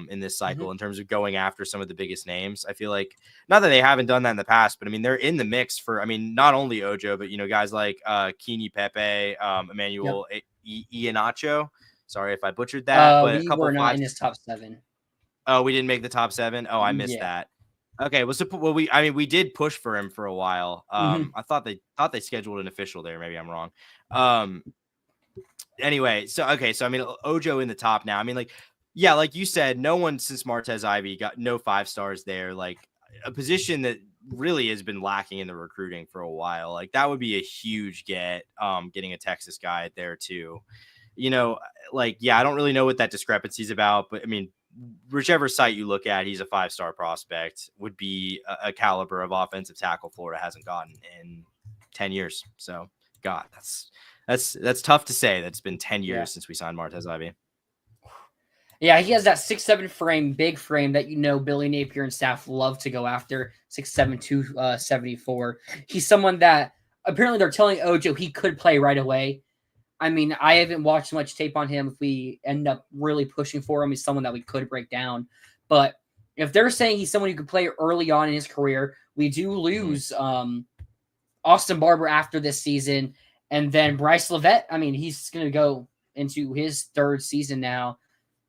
in this cycle in terms of going after some of the biggest names. I feel like not that they haven't done that in the past, but I mean, they're in the mix for, I mean, not only Ojo, but, guys like Kini Pepe, Emmanuel Ianacho. Sorry if I butchered that, but a We couple were not five. in his top 7. Oh, we didn't make the top 7. Oh, I missed that. Okay, we did push for him for a while. I thought they scheduled an official there. Maybe I'm wrong. Anyway, so I mean, Ojo in the top now. I mean, like, yeah, like you said, no one since Martez Ivy got no 5 stars there. Like, a position that really has been lacking in the recruiting for a while. Like, that would be a huge get. Getting a Texas guy there too. Like, yeah, I don't really know what that discrepancy is about, but I mean, whichever site you look at, he's a 5-star prospect. Would be a caliber of offensive tackle Florida hasn't gotten in 10 years. So, God, that's tough to say. That's been 10 years since we signed Martez Ivy. Yeah, he has that 6'7" frame, big frame that Billy Napier and staff love to go after. 6'7", 274. He's someone that apparently they're telling Ojo he could play right away. I mean, I haven't watched much tape on him. If we end up really pushing for him, he's someone that we could break down. But if they're saying he's someone who could play early on in his career, we do lose Austin Barber after this season. And then Bryce Levette, I mean, he's going to go into his 3rd season now.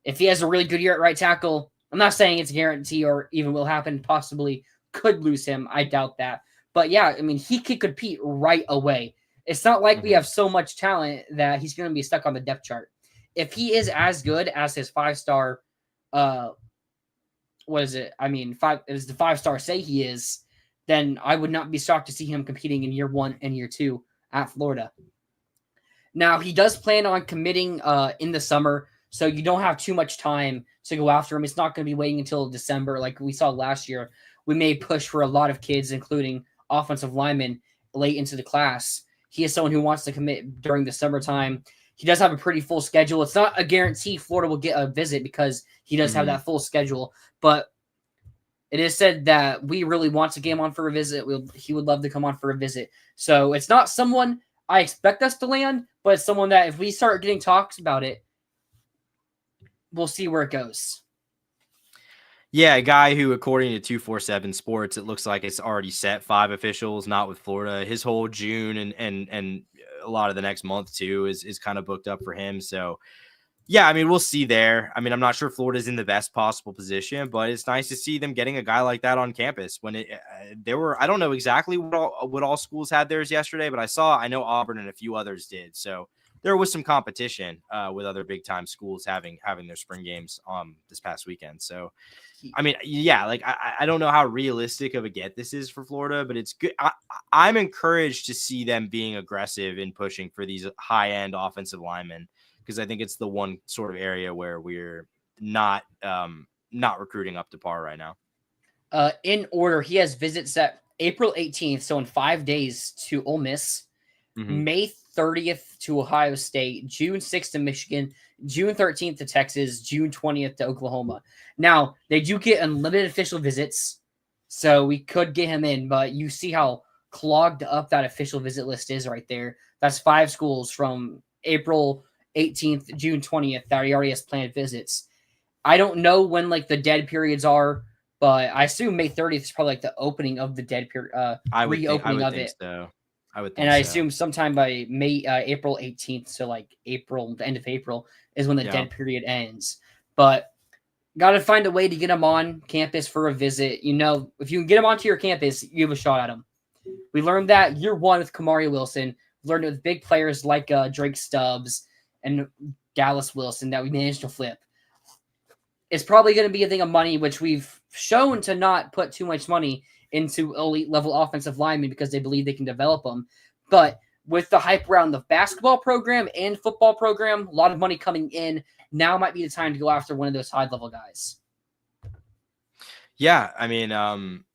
If he has a really good year at right tackle, I'm not saying it's a guarantee or even will happen, possibly could lose him. I doubt that. But yeah, I mean, he could compete right away. It's not like we have so much talent that he's going to be stuck on the depth chart. If he is as good as his 5-star, what is it? I mean, as the 5-star say he is, then I would not be shocked to see him competing in year 1 and year 2 at Florida. Now, he does plan on committing in the summer, so you don't have too much time to go after him. It's not going to be waiting until December like we saw last year. We may push for a lot of kids, including offensive linemen, late into the class. He is someone who wants to commit during the summertime. He does have a pretty full schedule. It's not a guarantee Florida will get a visit because he does have that full schedule, but it is said that we really want to get him on for a visit. He would love to come on for a visit. So it's not someone I expect us to land, but it's someone that if we start getting talks about it, we'll see where it goes. Yeah, a guy who, according to 247 Sports, it looks like it's already set 5 officials, not with Florida. His whole June and a lot of the next month too is kind of booked up for him. So, yeah, I mean, we'll see there. I mean, I'm not sure Florida's in the best possible position, but it's nice to see them getting a guy like that on campus. When I don't know exactly what all schools had theirs yesterday, but I know Auburn and a few others did. So there was some competition with other big time schools having their spring games this past weekend. So, I mean, yeah, like I don't know how realistic of a get this is for Florida, but it's good. I'm encouraged to see them being aggressive in pushing for these high end offensive linemen, because I think it's the one sort of area where we're not recruiting up to par right now. In order, he has visits at April 18th, so in 5 days, to Ole Miss, May 30th to Ohio State, June 6th to Michigan, June 13th to Texas, June 20th to Oklahoma. Now, they do get unlimited official visits, so we could get him in, but you see how clogged up that official visit list is right there. That's 5 schools from April 18th, June 20th that he already has planned visits. I don't know when like the dead periods are, but I assume May 30th is probably like the opening of the dead period, reopening of it. So. I would think and I assume sometime by April 18th, so like the end of April is when the dead period ends. But got to find a way to get him on campus for a visit. If you can get him onto your campus, you have a shot at him. We learned that year 1 with Kamari Wilson. We learned it with big players like Drake Stubbs and Dallas Wilson that we managed to flip. It's probably going to be a thing of money, which we've shown to not put too much money into elite level offensive linemen because they believe they can develop them. But with the hype around the basketball program and football program, a lot of money coming in, now might be the time to go after one of those high-level guys. Yeah, I mean,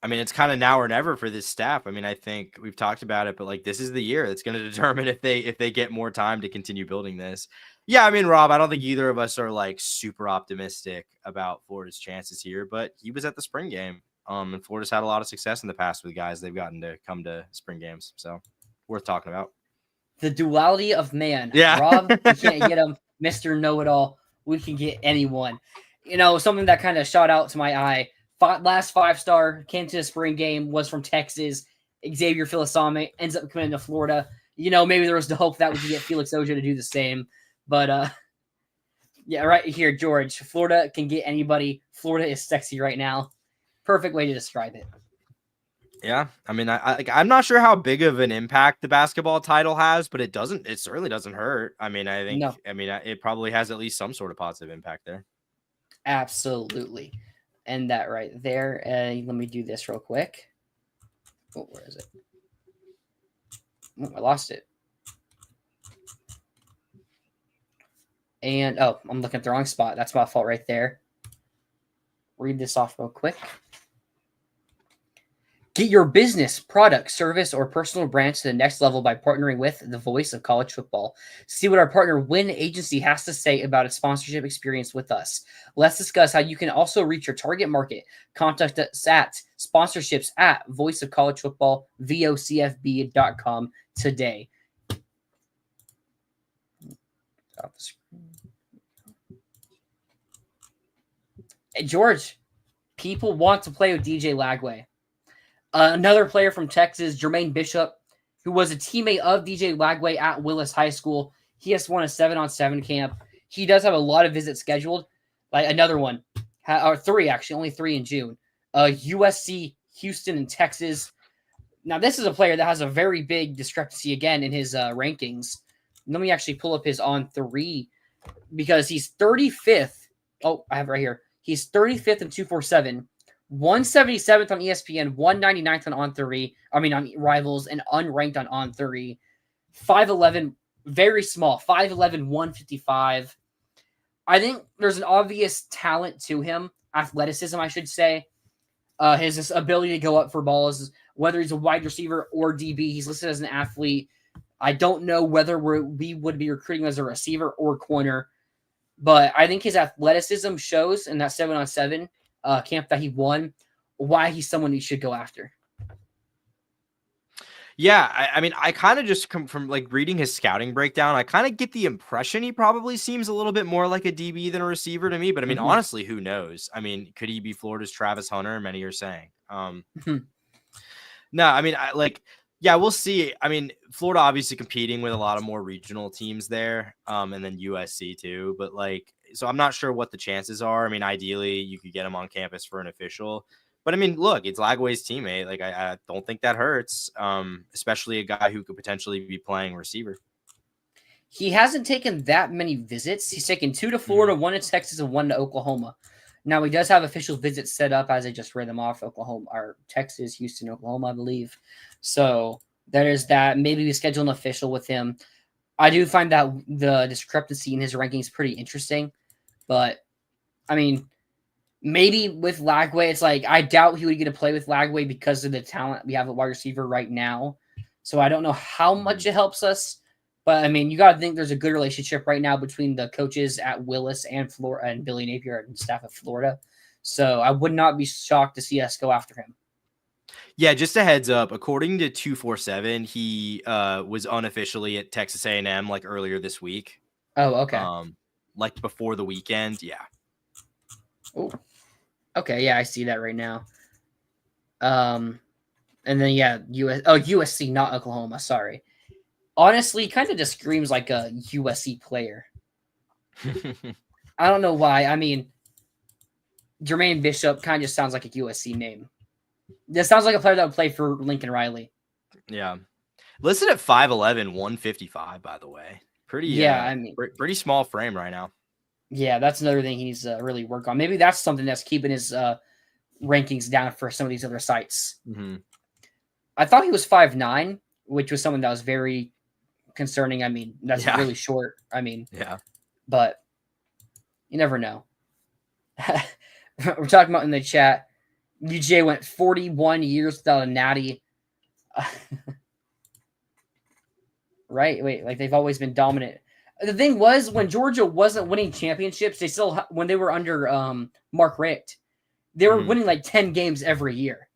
it's kind of now or never for this staff. I mean, I think we've talked about it, but like this is the year that's going to determine if they get more time to continue building this. Yeah, I mean, Rob, I don't think either of us are like super optimistic about Florida's chances here, but he was at the spring game. And Florida's had a lot of success in the past with guys they've gotten to come to spring games, so worth talking about. The duality of man. Yeah, Rob, we can't get him. Mr. Know-It-All, we can get anyone. Something that kind of shot out to my eye. Last 5-star came to the spring game, was from Texas. Xavier Filisame ends up coming to Florida. Maybe there was the hope that we could get Felix Oja to do the same. But, yeah, right here, George. Florida can get anybody. Florida is sexy right now. Perfect way to describe it. Yeah, I mean, I'm not sure how big of an impact the basketball title has, but it certainly doesn't hurt. I mean, I think, it probably has at least some sort of positive impact there. Absolutely. And that right there. Let me do this real quick. Oh, where is it? Oh, I lost it. And, I'm looking at the wrong spot. That's my fault right there. Read this off real quick. Get your business, product, service, or personal brand to the next level by partnering with the voice of college football. See what our partner Win Agency has to say about its sponsorship experience with us. Let's discuss how you can also reach your target market. Contact us at sponsorships@voiceofcollegefootball.vocfb.com today. Hey, George, people want to play with DJ Lagway. Another player from Texas, Germaine Bishop, who was a teammate of DJ Lagway at Willis High School. He has won a 7-on-7 camp. He does have a lot of visits scheduled. Like another one, or 3 actually, only 3 in June. USC, Houston, and Texas. Now, this is a player that has a very big discrepancy again in his rankings. Let me actually pull up his on-3 because he's 35th. Oh, I have it right here. He's 35th in 247. 177th on ESPN, 199th on On3, on Rivals, and unranked on On3. 5'11", very small, 5'11", 155. I think there's an obvious talent to him, athleticism, I should say. His ability to go up for balls, whether he's a wide receiver or DB, he's listed as an athlete. I don't know whether we would be recruiting as a receiver or corner, but I think his athleticism shows in that 7-on-7 camp that he won, why he's someone you should go after. Yeah, I kind of just come from like reading his scouting breakdown. I kind of get the impression he probably seems a little bit more like a DB than a receiver to me. But honestly, who knows? Could he be Florida's Travis Hunter? Many are saying. No, yeah, we'll see. Florida obviously competing with a lot of more regional teams there, and then USC too. But so I'm not sure what the chances are. Ideally, you could get him on campus for an official. But look, it's Lagway's teammate. I don't think that hurts, especially a guy who could potentially be playing receiver. He hasn't taken that many visits. He's taken 2 to Florida, 1 to Texas, and 1 to Oklahoma. Now, he does have official visits set up, as I just read them off, Oklahoma, or Texas, Houston, Oklahoma, I believe. So there is that. Maybe we schedule an official with him. I do find that the discrepancy in his rankings pretty interesting. But, maybe with Lagway, it's I doubt he would get to play with Lagway because of the talent we have at wide receiver right now. So I don't know how much it helps us. But, you got to think there's a good relationship right now between the coaches at Willis and Florida and Billy Napier and staff of Florida. So I would not be shocked to see us go after him. Yeah, just a heads up. According to 247, he was unofficially at Texas A&M earlier this week. Oh, okay. Before the weekend. Yeah. Oh, okay. Yeah, I see that right now. And then USC, not Oklahoma. Sorry. Honestly, kind of just screams like a USC player. I don't know why. Germaine Bishop kind of just sounds like a USC name. This sounds like a player that would play for Lincoln Riley. Yeah. Listed at 5'11", 155, by the way. Pretty small frame right now. Yeah, that's another thing he needs to really work on. Maybe that's something that's keeping his rankings down for some of these other sites. Mm-hmm. I thought he was 5'9", which was something that was very concerning. That's really short. Yeah. But You never know. We're talking about in the chat. UGA went 41 years without a natty. Right? Wait, like they've always been dominant. The thing was, when Georgia wasn't winning championships, they still, when they were under Mark Richt, they were winning like 10 games every year.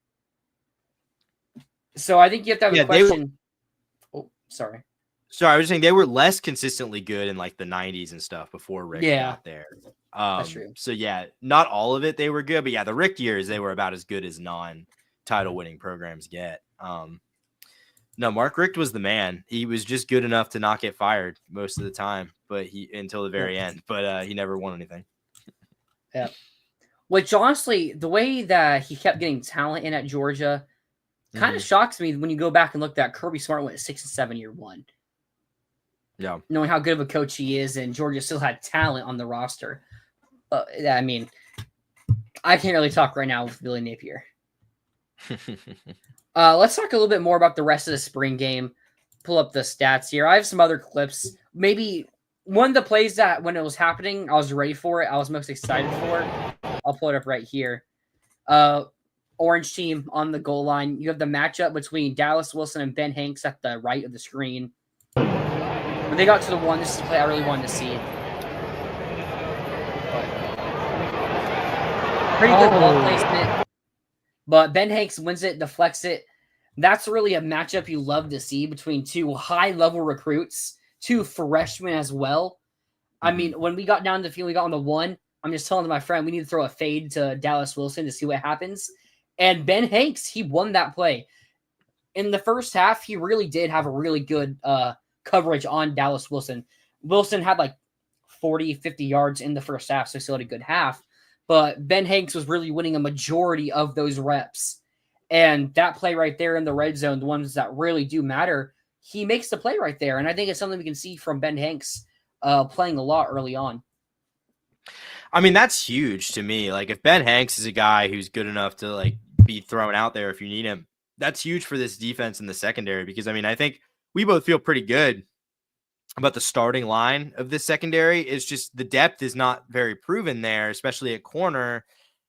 So I think you have to have a question. Oh, sorry. Sorry, I was saying they were less consistently good in like the 90s and stuff before Richt got there. That's true. So yeah, not all of it they were good, but yeah, the Richt years they were about as good as non-title winning programs get. No, Mark Richt was the man. He was just good enough to not get fired most of the time, but until the very end. But he never won anything. Yeah. Which honestly, the way that he kept getting talent in at Georgia kind of shocks me when you go back and look at Kirby Smart went 6-7 year one. Yeah. Knowing how good of a coach he is, and Georgia still had talent on the roster. But I mean, I can't really talk right now with Billy Napier. Let's talk a little bit more about the rest of the spring game. Pull up the stats here. I have some other clips. Maybe one of the plays that when it was happening, I was ready for it. I was most excited for it. I'll pull it up right here. Orange team on the goal line. You have the matchup between Dallas Wilson and Ben Hanks at the right of the screen. When they got to the one, this is the play I really wanted to see. Pretty good ball placement. But Ben Hanks wins it, deflects it. That's really a matchup you love to see between two high-level recruits, two freshmen as well. I mean, when we got down the field, we got on the one. I'm just telling my friend, we need to throw a fade to Dallas Wilson to see what happens. And Ben Hanks, he won that play. In the first half, he really did have a really good coverage on Dallas Wilson. Wilson had like 40, 50 yards in the first half, so he still had a good half. But Ben Hanks was really winning a majority of those reps. And that play right there in the red zone, the ones that really do matter, he makes the play right there. And I think it's something we can see from Ben Hanks playing a lot early on. I mean, that's huge to me. Like, if Ben Hanks is a guy who's good enough to like be thrown out there if you need him, that's huge for this defense in the secondary. Because I mean, I think we both feel pretty good about the starting line of this secondary. It's just the depth is not very proven there, especially at corner.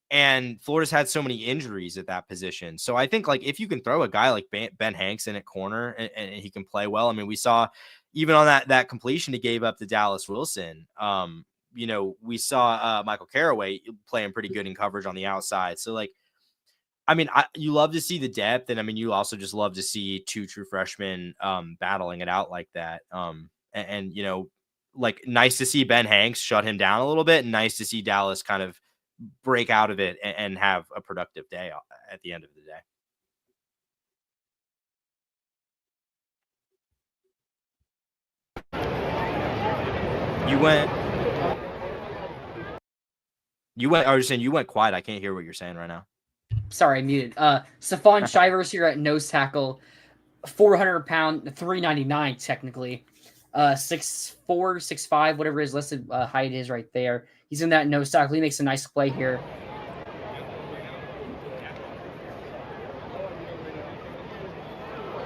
And Florida's had so many injuries at that position. So I think like if you can throw a guy like Ben Hanks in at corner and he can play well. I mean, we saw even on that completion he gave up to Dallas Wilson. You know, we saw Michael Caraway playing pretty good in coverage on the outside. So like, I mean, you love to see the depth, and I mean, you also just love to see two true freshmen battling it out like that. And you know, like nice to see Ben Hanks shut him down a little bit, and nice to see Dallas kind of break out of it and have a productive day at the end of the day. You went. I was saying you went quiet. I can't hear what you're saying right now. Sorry, I muted. Stephon Shivers here at nose tackle, 400-pound, 399 technically, 6'4", 6'5", whatever his listed height is right there. He's in that nose tackle. He makes a nice play here.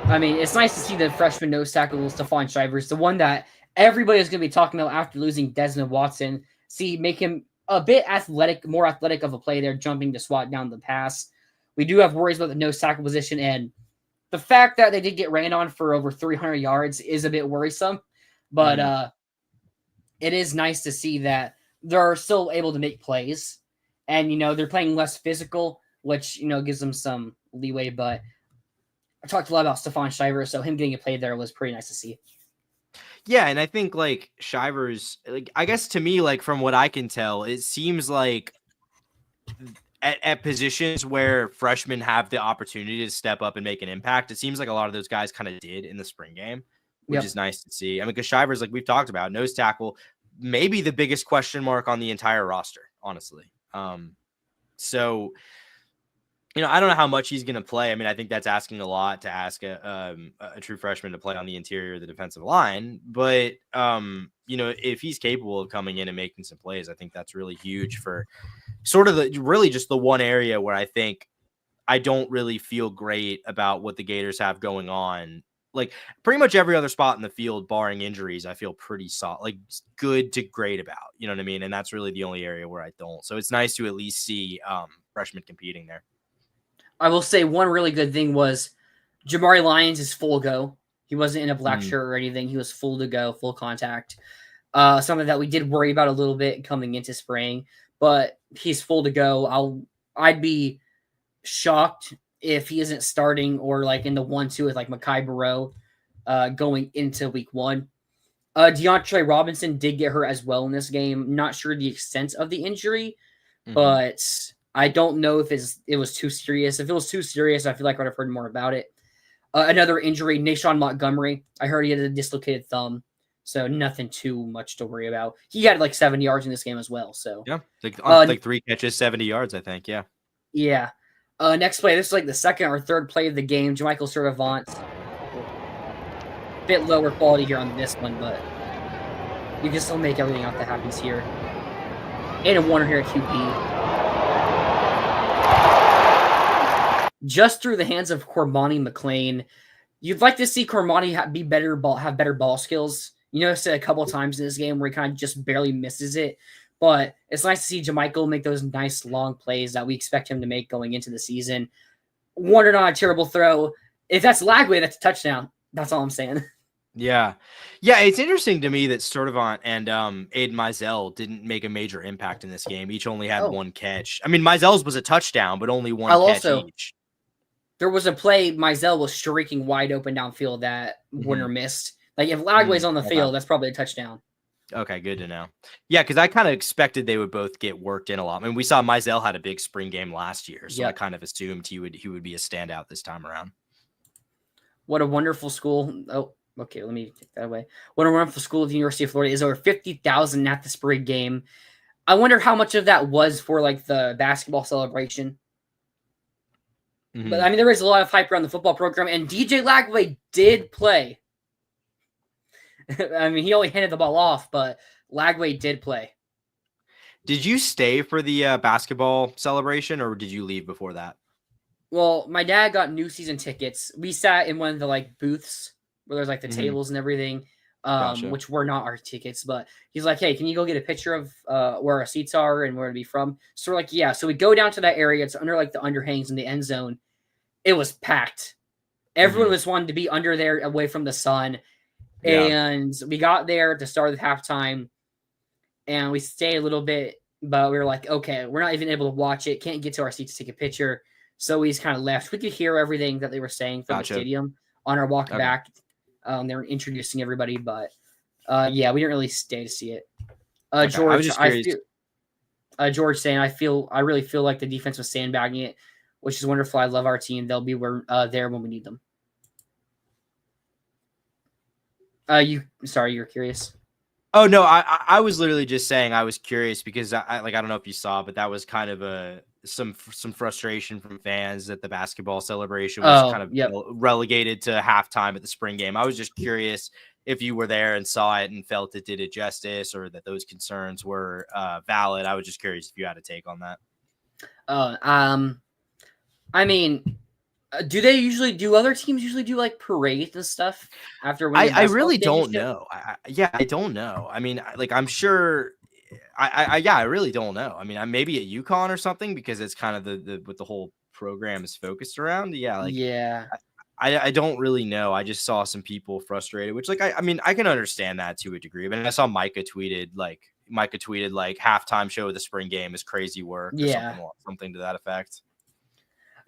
I mean, it's nice to see the freshman nose tackle, Stephon Shivers, the one that everybody is going to be talking about after losing Desmond Watson. See, make him a bit athletic, more athletic of a play there, jumping to swat down the pass. We do have worries about the nose tackle position, and the fact that they did get ran on for over 300 yards is a bit worrisome, but it is nice to see that they're still able to make plays, and, you know, they're playing less physical, which, you know, gives them some leeway, but I talked a lot about Stephon Shivers, so him getting a play there was pretty nice to see. Yeah, and I think like Shivers, like I guess to me, like from what I can tell, it seems like at positions where freshmen have the opportunity to step up and make an impact, it seems like a lot of those guys kind of did in the spring game, which is nice to see. I mean, because Shivers, like we've talked about, nose tackle, maybe the biggest question mark on the entire roster, honestly. So, you know, I don't know how much he's going to play. I mean, I think that's asking a lot to ask a true freshman to play on the interior of the defensive line. But, you know, if he's capable of coming in and making some plays, I think that's really huge for sort of really just the one area where I think I don't really feel great about what the Gators have going on. like pretty much every other spot in the field, barring injuries, I feel pretty solid, like good to great about. You know what I mean? And that's really the only area where I don't. So it's nice to at least see freshmen competing there. I will say one really good thing was Jamari Lyons is full go. He wasn't in a black shirt or anything. He was full to go, full contact. Something that we did worry about a little bit coming into spring, but he's full to go. I'd be shocked if he isn't starting or like in the 1-2 with like Mekhi Barrow going into week 1. DeAndre Robinson did get hurt as well in this game. Not sure the extent of the injury, but I don't know if it was too serious. If it was too serious, I feel like I'd have heard more about it. Another injury, Nashawn Montgomery. I heard he had a dislocated thumb, so nothing too much to worry about. He had like 7 yards in this game as well. So yeah, like 3 catches, 70 yards, I think. Yeah. Yeah. Next play. This is like the second or third play of the game. Jermichael Servant. Bit lower quality here on this one, but you can still make everything out that happens here. And Warner here at QB. Just through the hands of Cormani McLean. You'd like to see Cormani have better ball skills. You notice it a couple of times in this game where he kind of just barely misses it. But it's nice to see Jermichael make those nice long plays that we expect him to make going into the season. Warner not a terrible throw. If that's Lagway, that's a touchdown. That's all I'm saying. Yeah. Yeah, it's interesting to me that Sturdivant and Aiden Mizell didn't make a major impact in this game. Each only had 1 catch. I mean, Mizell's was a touchdown, but only 1 catch each. There was a play Mizell was streaking wide open downfield that Warner missed. Like, if Lagway's on the field, that's probably a touchdown. Okay, good to know. Yeah, because I kind of expected they would both get worked in a lot. I mean, we saw Mizell had a big spring game last year, so I kind of assumed he would be a standout this time around. What a wonderful school. Oh, okay, let me take that away. What a wonderful school of the University of Florida is over 50,000 at the spring game. I wonder how much of that was for like the basketball celebration. But I mean, there is a lot of hype around the football program, and DJ Lagway did play. I mean, he only handed the ball off, but Lagway did play. Did you stay for the basketball celebration, or did you leave before that? Well, my dad got new season tickets. We sat in one of the like booths where there's like the tables and everything, which were not our tickets. But he's like, "Hey, can you go get a picture of where our seats are and where to be from?" So we're like, "Yeah." So we go down to that area. It's under like the underhangs in the end zone. It was packed. Everyone was wanting to be under there, away from the sun. Yeah. And we got there to start the halftime, and we stayed a little bit, but we were like, okay, we're not even able to watch it. Can't get to our seats to take a picture. So we just kind of left. We could hear everything that they were saying from the stadium on our walk back. They were introducing everybody, but yeah, we didn't really stay to see it. George, George saying, I really feel like the defense was sandbagging it, which is wonderful. I love our team. They'll be there when we need them. You're curious. Oh no, I was literally just saying I was curious because I don't know if you saw, but that was kind of some frustration from fans that the basketball celebration was kind of relegated to halftime at the spring game. I was just curious if you were there and saw it and felt it did it justice, or that those concerns were valid. I was just curious if you had a take on that. I mean, do other teams usually do like parades and stuff after winning? I really don't know. I don't know. I mean, like, I'm sure I really don't know. I mean, maybe at UConn or something, because it's kind of the what the whole program is focused around. I don't really know. I just saw some people frustrated, which I mean, I can understand that to a degree. I mean, I saw Micah tweeted like halftime show of the spring game is crazy work. Or something to that effect.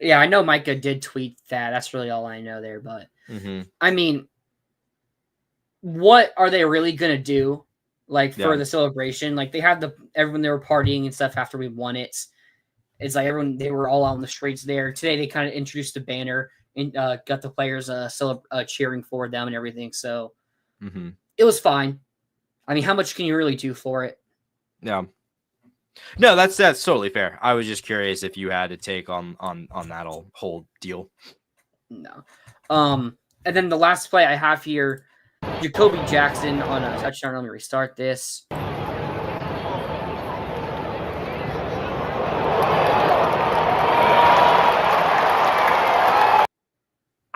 Yeah, I know Micah did tweet that. That's really all I know there. But I mean, what are they really gonna do? Like for the celebration, like they had everyone they were partying and stuff after we won it. It's like they were all out on the streets there. Today they kind of introduced the banner and got the players cheering for them and everything. So it was fine. I mean, how much can you really do for it? Yeah. No, that's totally fair. I was just curious if you had a take on that whole deal. No. And then the last play I have here, Jacoby Jackson on a touchdown. Let me restart this.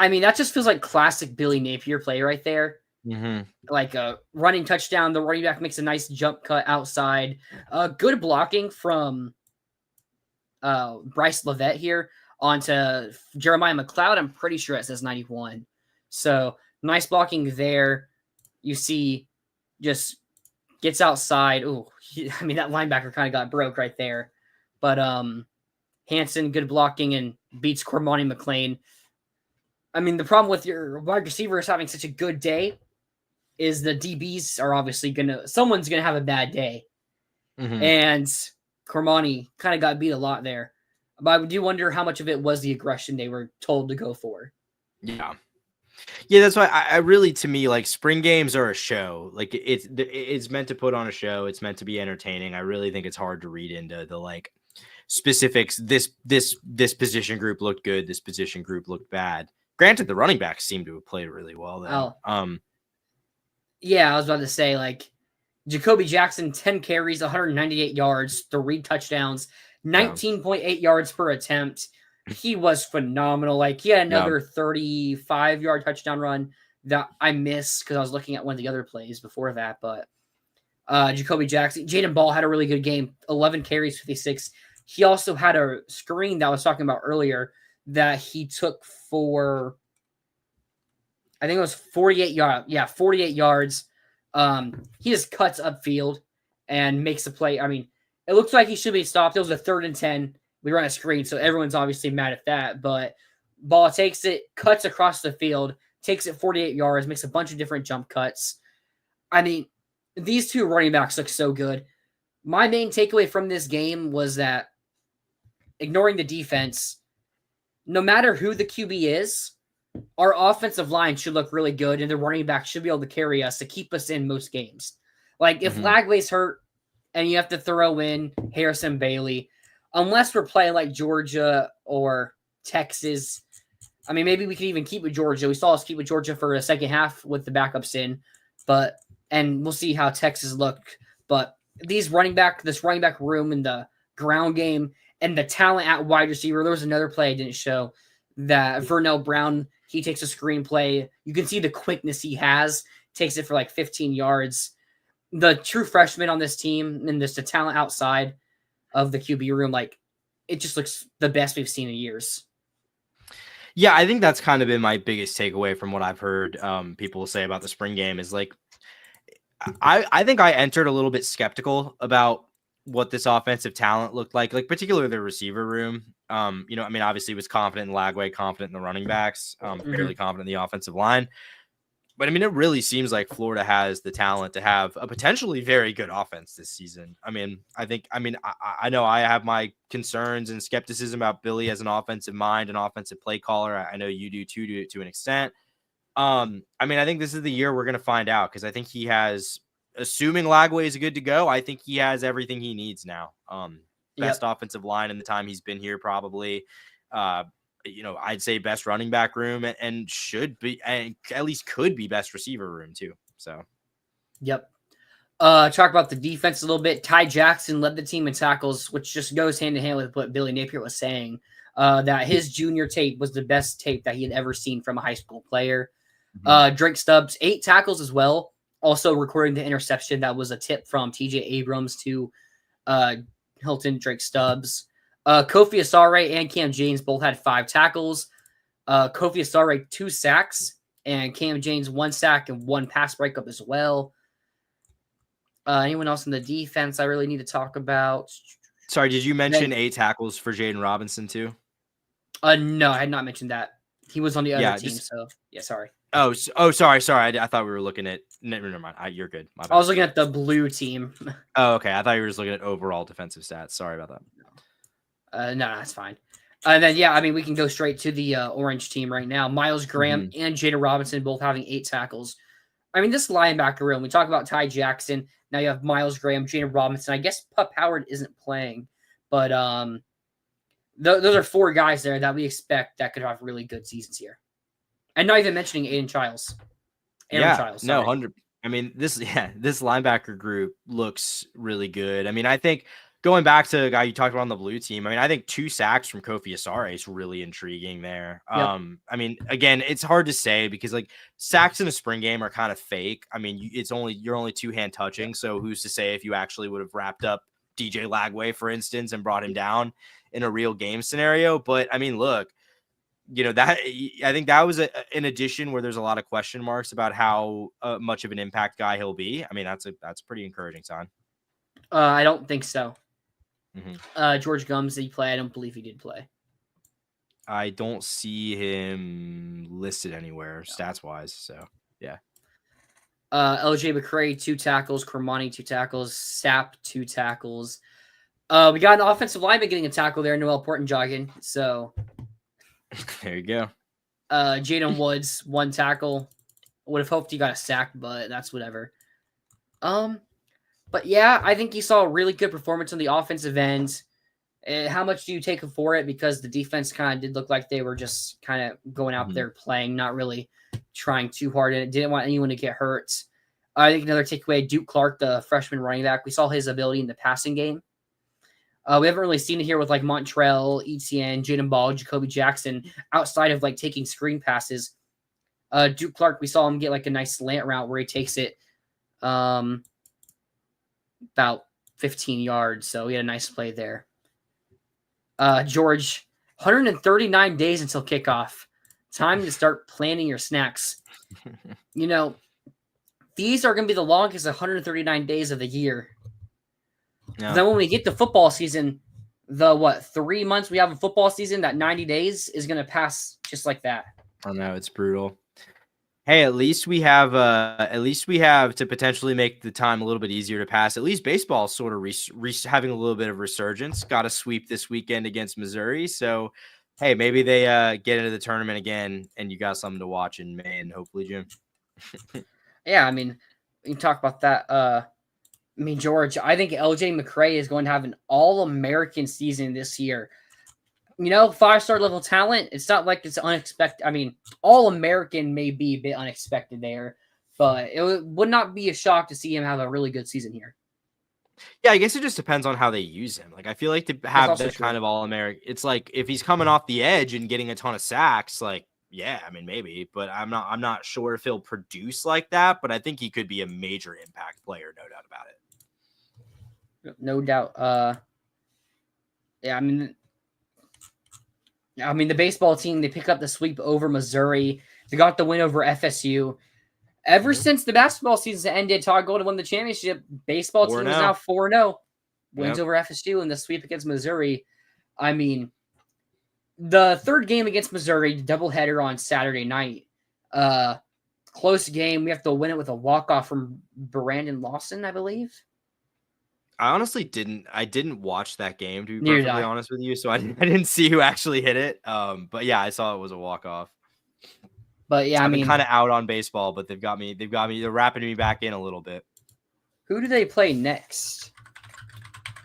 I mean, that just feels like classic Billy Napier play right there. Mm-hmm. Like a running touchdown. The running back makes a nice jump cut outside. Good blocking from Bryce Levette here onto Jeremiah McLeod. I'm pretty sure it says 91. So nice blocking there. You see just gets outside. Oh, I mean, that linebacker kind of got broke right there. But Hanson, good blocking and beats Cormani McLean. I mean, the problem with your wide receivers having such a good day is the DBs are obviously someone's going to have a bad day. Mm-hmm. And Cormani kind of got beat a lot there. But I do wonder how much of it was the aggression they were told to go for. Yeah. Yeah, that's why I really, to me, like spring games are a show. Like it's meant to put on a show. It's meant to be entertaining. I really think it's hard to read into the like specifics. This position group looked good. This position group looked bad. Granted, the running backs seem to have played really well though. Yeah, I was about to say like Jacoby Jackson, 10 carries, 198 yards, 3 touchdowns, 19.8 yards per attempt. He was phenomenal. Like he had another 35-yard touchdown run that I missed because I was looking at one of the other plays before that. But Jacoby Jackson, Jaden Ball had a really good game. 11 carries, 56. He also had a screen that I was talking about earlier that he took for, I think it was 48 yards. Yeah, 48 yards. He just cuts upfield and makes a play. I mean, it looks like he should be stopped. It was a 3rd and 10. We run a screen, so everyone's obviously mad at that. But Ball takes it, cuts across the field, takes it 48 yards, makes a bunch of different jump cuts. I mean, these two running backs look so good. My main takeaway from this game was that, ignoring the defense, no matter who the QB is, our offensive line should look really good, and the running back should be able to carry us to keep us in most games. Like, if Lagway's hurt and you have to throw in Harrison Bailey, unless we're playing like Georgia or Texas, I mean, maybe we can even keep with Georgia. We saw us keep with Georgia for a second half with the backups in, and we'll see how Texas look. But this running back room in the ground game and the talent at wide receiver, there was another play I didn't show that Vernell Brown, he takes a screenplay. You can see the quickness he has, takes it for like 15 yards. The true freshman on this team and just the talent outside of the QB room, like it just looks the best we've seen in years. Yeah, I think that's kind of been my biggest takeaway from what I've heard people say about the spring game is like, I think I entered a little bit skeptical about what this offensive talent looked like particularly the receiver room. I mean, obviously was confident in Lagway, confident in the running backs, fairly confident in the offensive line. But I mean, it really seems like Florida has the talent to have a potentially very good offense this season. I know I have my concerns and skepticism about Billy as an offensive mind, an offensive play caller. I know you do too, to an extent. I mean, I think this is the year we're going to find out because I think he has, assuming Lagway is good to go, I think he has everything he needs now. Best offensive line in the time he's been here, probably. I'd say best running back room and should be, and at least could be best receiver room too. So, talk about the defense a little bit. Ty Jackson led the team in tackles, which just goes hand in hand with what Billy Napier was saying, that his junior tape was the best tape that he had ever seen from a high school player. Drake Stubbs, 8 tackles as well. Also recording the interception. That was a tip from TJ Abrams to Hilton Drake Stubbs. Kofi Asare and Cam James both had 5 tackles. Kofi Asare 2 sacks, and Cam James 1 sack and 1 pass breakup as well. Anyone else in the defense I really need to talk about? Sorry, did you mention 8 tackles for Jaden Robinson too? No, I had not mentioned that. He was on the other team, so yeah, sorry. Oh, sorry. I thought we were looking at. Never mind. You're good. My bad. I was looking at the blue team. Oh, okay. I thought you were just looking at overall defensive stats. Sorry about that. No, that's fine. And then, I mean, we can go straight to the orange team right now. Miles Graham and Jada Robinson both having 8 tackles. I mean, this linebacker room, we talk about Ty Jackson. Now you have Miles Graham, Jada Robinson. I guess Pup Howard isn't playing, but those are 4 guys there that we expect that could have really good seasons here. And not even mentioning Aaron Childs. Childs, no, 100. I mean, this linebacker group looks really good. I mean, I think going back to the guy you talked about on the blue team, I mean, I think 2 sacks from Kofi Asare is really intriguing there. Yep. I mean, again, it's hard to say because like sacks in a spring game are kind of fake. I mean, you're only 2-hand touching, so who's to say if you actually would have wrapped up DJ Lagway, for instance, and brought him down in a real game scenario? But I mean, look, that I think that was an addition where there's a lot of question marks about how much of an impact guy he'll be. I mean, that's a pretty encouraging sign. I don't think so. Mm-hmm. George Gums, did he play? I don't believe he did play. I don't see him listed anywhere stats wise. So yeah. LJ McCray, 2 tackles. Cremani, 2 tackles. Sapp, 2 tackles. We got an offensive lineman getting a tackle there. Noel Porton jogging. So there you go. Jaden Woods, 1 tackle. Would have hoped he got a sack, but that's whatever. But yeah, I think he saw a really good performance on the offensive end. How much do you take for it? Because the defense kind of did look like they were just kind of going out there playing, not really trying too hard, and it didn't want anyone to get hurt. I think another takeaway, Duke Clark, the freshman running back, we saw his ability in the passing game. We haven't really seen it here with like Montrell, Etienne, Jaden Ball, Jacoby Jackson, outside of like taking screen passes. Duke Clark, we saw him get like a nice slant route where he takes it about 15 yards. So he had a nice play there. George, 139 days until kickoff. Time to start planning your snacks. These are going to be the longest 139 days of the year. Yeah. Then when we get to football season, 3 months we have a football season, that 90 days is going to pass just like that. I know, it's brutal. Hey, at least we have to potentially make the time a little bit easier to pass. At least baseball is sort of having a little bit of resurgence. Got a sweep this weekend against Missouri. So, hey, maybe they get into the tournament again and you got something to watch in May and hopefully June. Yeah, I mean, we can talk about that. George, I think LJ McCray is going to have an all-American season this year. 5-star level talent, it's not like it's unexpected. I mean, all-American may be a bit unexpected there, but it would not be a shock to see him have a really good season here. Yeah, I guess it just depends on how they use him. Like, I feel like to have that kind of all-American, it's like if he's coming off the edge and getting a ton of sacks, like, yeah, I mean, maybe, but I'm not sure if he'll produce like that, but I think he could be a major impact player, no doubt about it. No doubt. Yeah, I mean, the baseball team, they pick up the sweep over Missouri. They got the win over FSU. Ever since the basketball season ended, Todd Golden won the championship. Baseball team is now 4-0. Wins over FSU and the sweep against Missouri. I mean, the third game against Missouri, doubleheader on Saturday night. Close game. We have to win it with a walk-off from Brandon Lawson, I believe. I honestly didn't watch that game, to be perfectly honest with you. So I didn't see who actually hit it. But yeah, I saw it was a walk-off. But yeah, I've been kind of out on baseball, but they've got me, they're wrapping me back in a little bit. Who do they play next?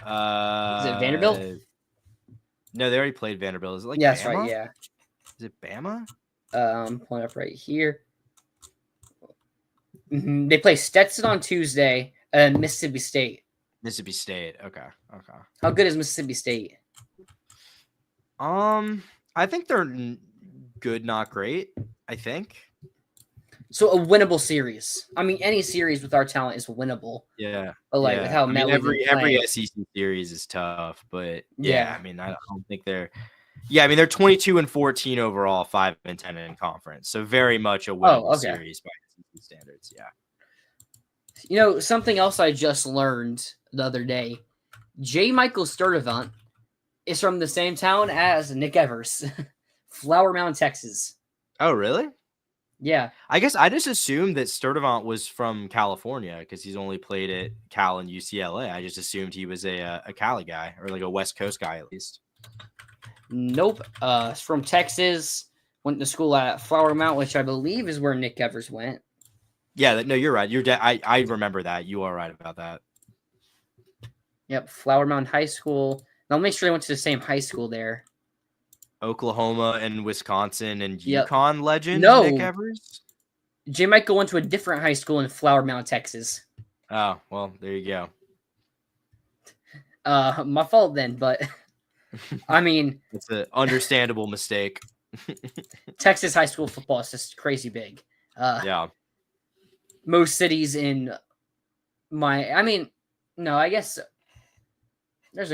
Is it Vanderbilt? No, they already played Vanderbilt. Is it like that's Bama? Right, yeah. Is it Bama? I'm pulling up right here. They play Stetson on Tuesday and Mississippi State. Mississippi State. Okay. How good is Mississippi State? I think they're good, not great. I think. So a winnable series. I mean, any series with our talent is winnable. Yeah. But like with how every SEC series is tough, but yeah, I mean, I don't think they're. Yeah, I mean, they're 22-14 overall, 5-10 in conference. So very much a winnable series by SEC standards. Yeah. Something else I just learned the other day. J. Michael Sturdivant is from the same town as Nick Evers, Flower Mound, Texas. Oh, really? Yeah. I guess I just assumed that Sturdivant was from California because he's only played at Cal and UCLA. I just assumed he was a Cali guy or like a West Coast guy at least. Nope. From Texas. Went to school at Flower Mound, which I believe is where Nick Evers went. Yeah, no, you're right. I remember that. You are right about that. Yep, Flower Mound High School. Now, I'll make sure they went to the same high school there. Oklahoma and Wisconsin and UConn legend Nick Evers? J. Michael went to a different high school in Flower Mound, Texas. Oh, well, there you go. My fault then, but I mean, it's an understandable mistake. Texas high school football is just crazy big. Yeah. Most cities in I guess the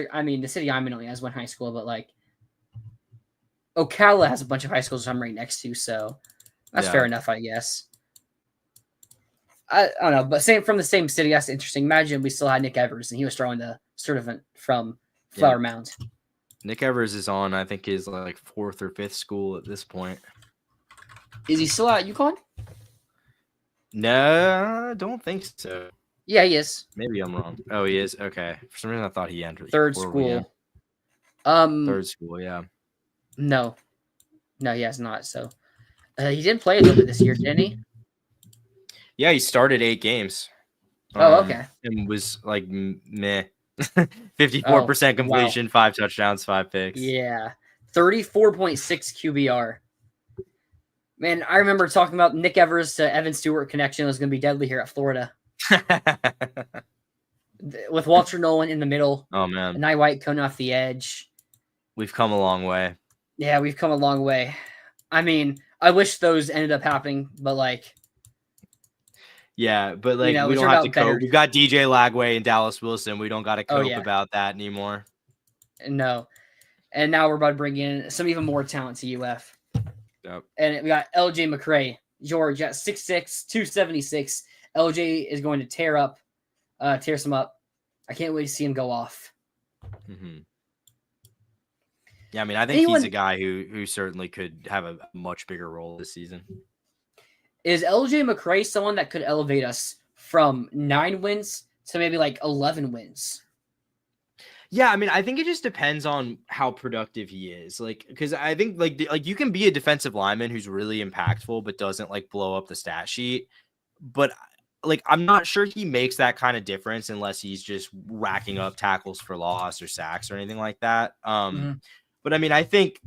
city I'm in only has one high school, but like Ocala has a bunch of high schools I'm right next to, so that's fair enough, I guess. I don't know, but from the same city, that's interesting. Imagine we still had Nick Evers and he was throwing the tournament from Flower Mound. Nick Evers is on, I think, his like 4th or 5th school at this point. Is he still at UConn? No, I don't think so. Yeah, he is. Maybe I'm wrong. Oh, he is? Okay. For some reason, I thought he entered. Third school. Third school, yeah. No, he has not. So he did play a little bit this year, didn't he? Yeah, he started 8 games. Okay. And was like meh. 54% completion, 5 touchdowns, 5 picks. Yeah. 34.6 QBR. Man, I remember talking about Nick Evers to Evan Stewart connection was going to be deadly here at Florida. With Walter Nolan in the middle. Oh, man. Nye White coming off the edge. We've come a long way. Yeah, we've come a long way. I mean, I wish those ended up happening, but like... Yeah, but like we don't have to cope. We've got DJ Lagway and Dallas Wilson. We don't got to cope about that anymore. No. And now we're about to bring in some even more talent to UF. Yep. And we got LJ McCray, George at 6'6", 276. LJ is going to tear some up. I can't wait to see him go off. Mm-hmm. Yeah, I mean, I think he's a guy who certainly could have a much bigger role this season. Is LJ McCray someone that could elevate us from 9 wins to maybe like 11 wins? Yeah, I mean, I think it just depends on how productive he is. Like, because I think like you can be a defensive lineman who's really impactful but doesn't like blow up the stat sheet. But like, I'm not sure he makes that kind of difference unless he's just racking up tackles for loss or sacks or anything like that. But I mean, I think,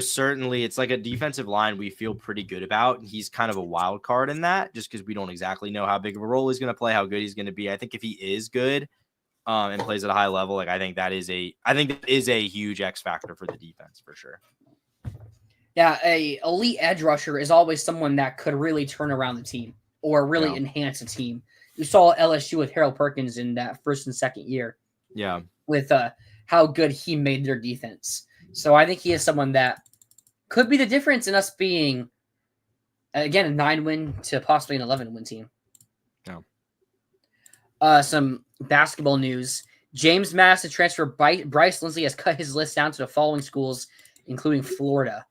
certainly it's like a defensive line we feel pretty good about. And he's kind of a wild card in that just because we don't exactly know how big of a role he's going to play, how good he's going to be. I think if he is good and plays at a high level, like I think that is a huge X factor for the defense for sure. Yeah, a elite edge rusher is always someone that could really turn around the team or really enhance a team. You saw LSU with Harold Perkins in that first and second year. Yeah. With how good he made their defense. So I think he is someone that could be the difference in us being, again, a 9-win to possibly an 11-win team. Yeah. Some basketball news. James Madison transfer Bryce Lindsey has cut his list down to the following schools, including Florida.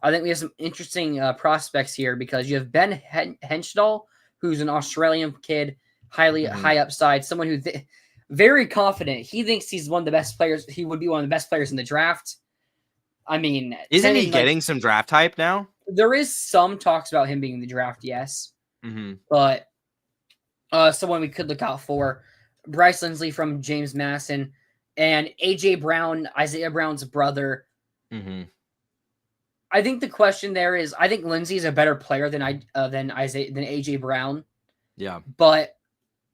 I think we have some interesting prospects here because you have Ben Henschel, who's an Australian kid, high upside, someone who... very confident. He thinks he's one of the best players. He would be one of the best players in the draft. I mean, isn't he getting some draft hype now? There is some talks about him being in the draft, yes. Mm-hmm. But someone we could look out for, Bryce Lindsey from James Madison, and AJ Brown, Isaiah Brown's brother. Mm-hmm. I think the question there is, I think Lindsey is a better player than AJ Brown. Yeah, but.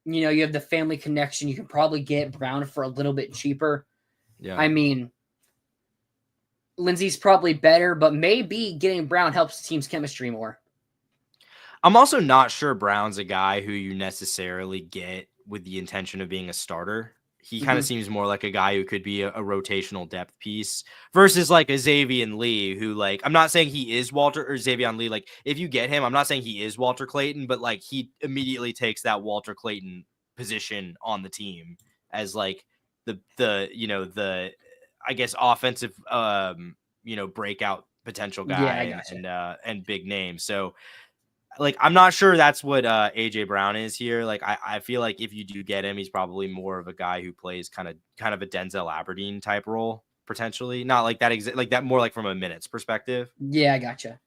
You have the family connection. You can probably get Brown for a little bit cheaper. Yeah. I mean, Lindsey's probably better, but maybe getting Brown helps the team's chemistry more. I'm also not sure Brown's a guy who you necessarily get with the intention of being a starter. He kind of seems more like a guy who could be a rotational depth piece versus like a Xavier Lee, who like, I'm not saying he is Xavier Lee. Like if you get him, I'm not saying he is Walter Clayton, but like he immediately takes that Walter Clayton position on the team as like the I guess offensive, breakout potential guy and big name. So like, I'm not sure that's what AJ Brown is here. Like, I feel like if you do get him, he's probably more of a guy who plays kind of a Denzel Aberdeen type role, potentially. Not like that, like that, more like from a minutes perspective. Yeah, I gotcha.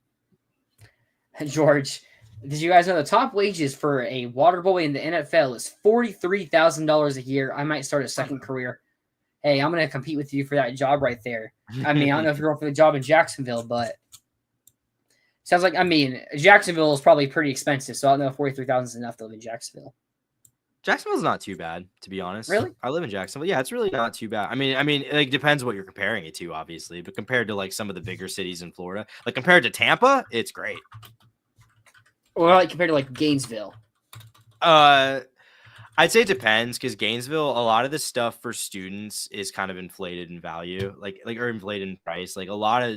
George, did you guys know the top wages for a water boy in the NFL is $43,000 a year? I might start a second career. Hey, I'm going to compete with you for that job right there. I mean, I don't know if you're going for the job in Jacksonville, but sounds like, Jacksonville is probably pretty expensive, so I don't know if $43,000 is enough to live in Jacksonville. Jacksonville's not too bad, to be honest. Really? I live in Jacksonville. Yeah, it's really not too bad. I mean, it like, depends what you're comparing it to, obviously. But compared to like some of the bigger cities in Florida, like compared to Tampa, it's great. Or like compared to like Gainesville? I'd say it depends because Gainesville, a lot of the stuff for students is kind of inflated in value, or inflated in price. Like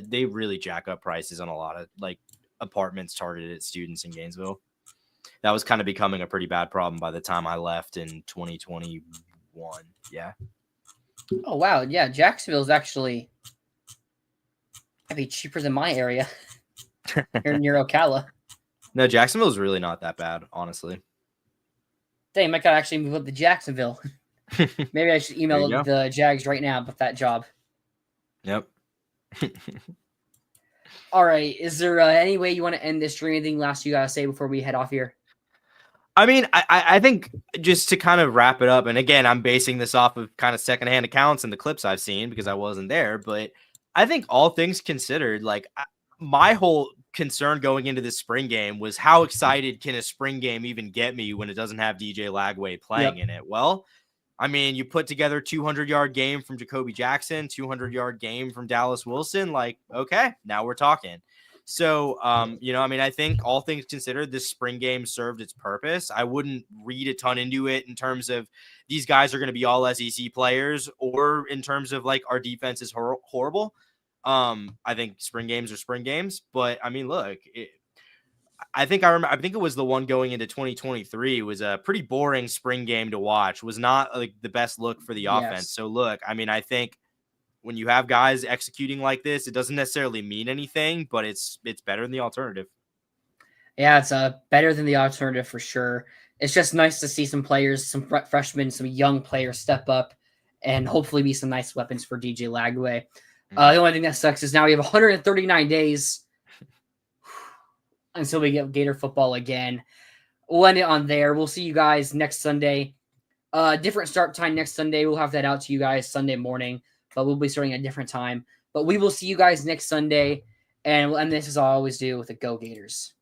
they really jack up prices on a lot of like apartments targeted at students in Gainesville. That was kind of becoming a pretty bad problem by the time I left in 2021. Yeah. Oh wow, yeah, Jacksonville is actually might be cheaper than my area here near Ocala. No, Jacksonville is really not that bad, honestly. Dang, I gotta actually move up to Jacksonville. Maybe I should email the Jags right now about that job. Yep. All right. Is there any way you want to end this stream? Anything last you gotta say before we head off here? I mean, I think just to kind of wrap it up, and again, I'm basing this off of kind of secondhand accounts and the clips I've seen because I wasn't there, but I think all things considered, like my whole concern going into this spring game was how excited can a spring game even get me when it doesn't have DJ Lagway playing in it? Well, I mean, you put together 200-yard game from Jacoby Jackson, 200-yard game from Dallas Wilson, like, okay, now we're talking. So, I mean, I think all things considered, this spring game served its purpose. I wouldn't read a ton into it in terms of these guys are going to be all SEC players or in terms of like our defense is horrible. I think spring games are spring games, but I mean, look, I think it was the one going into 2023 was a pretty boring spring game to watch, was not like the best look for the offense. So look, I mean, I think when you have guys executing like this, it doesn't necessarily mean anything, but it's better than the alternative. Yeah, it's better than the alternative for sure. It's just nice to see some players, some freshmen, some young players step up and hopefully be some nice weapons for DJ Lagway. The only thing that sucks is now we have 139 days until we get Gator football again. We'll end it on there. We'll see you guys next Sunday. Different start time next Sunday. We'll have that out to you guys Sunday morning, but we'll be starting at a different time. But we will see you guys next Sunday, and we'll end this as I always do with a Go Gators.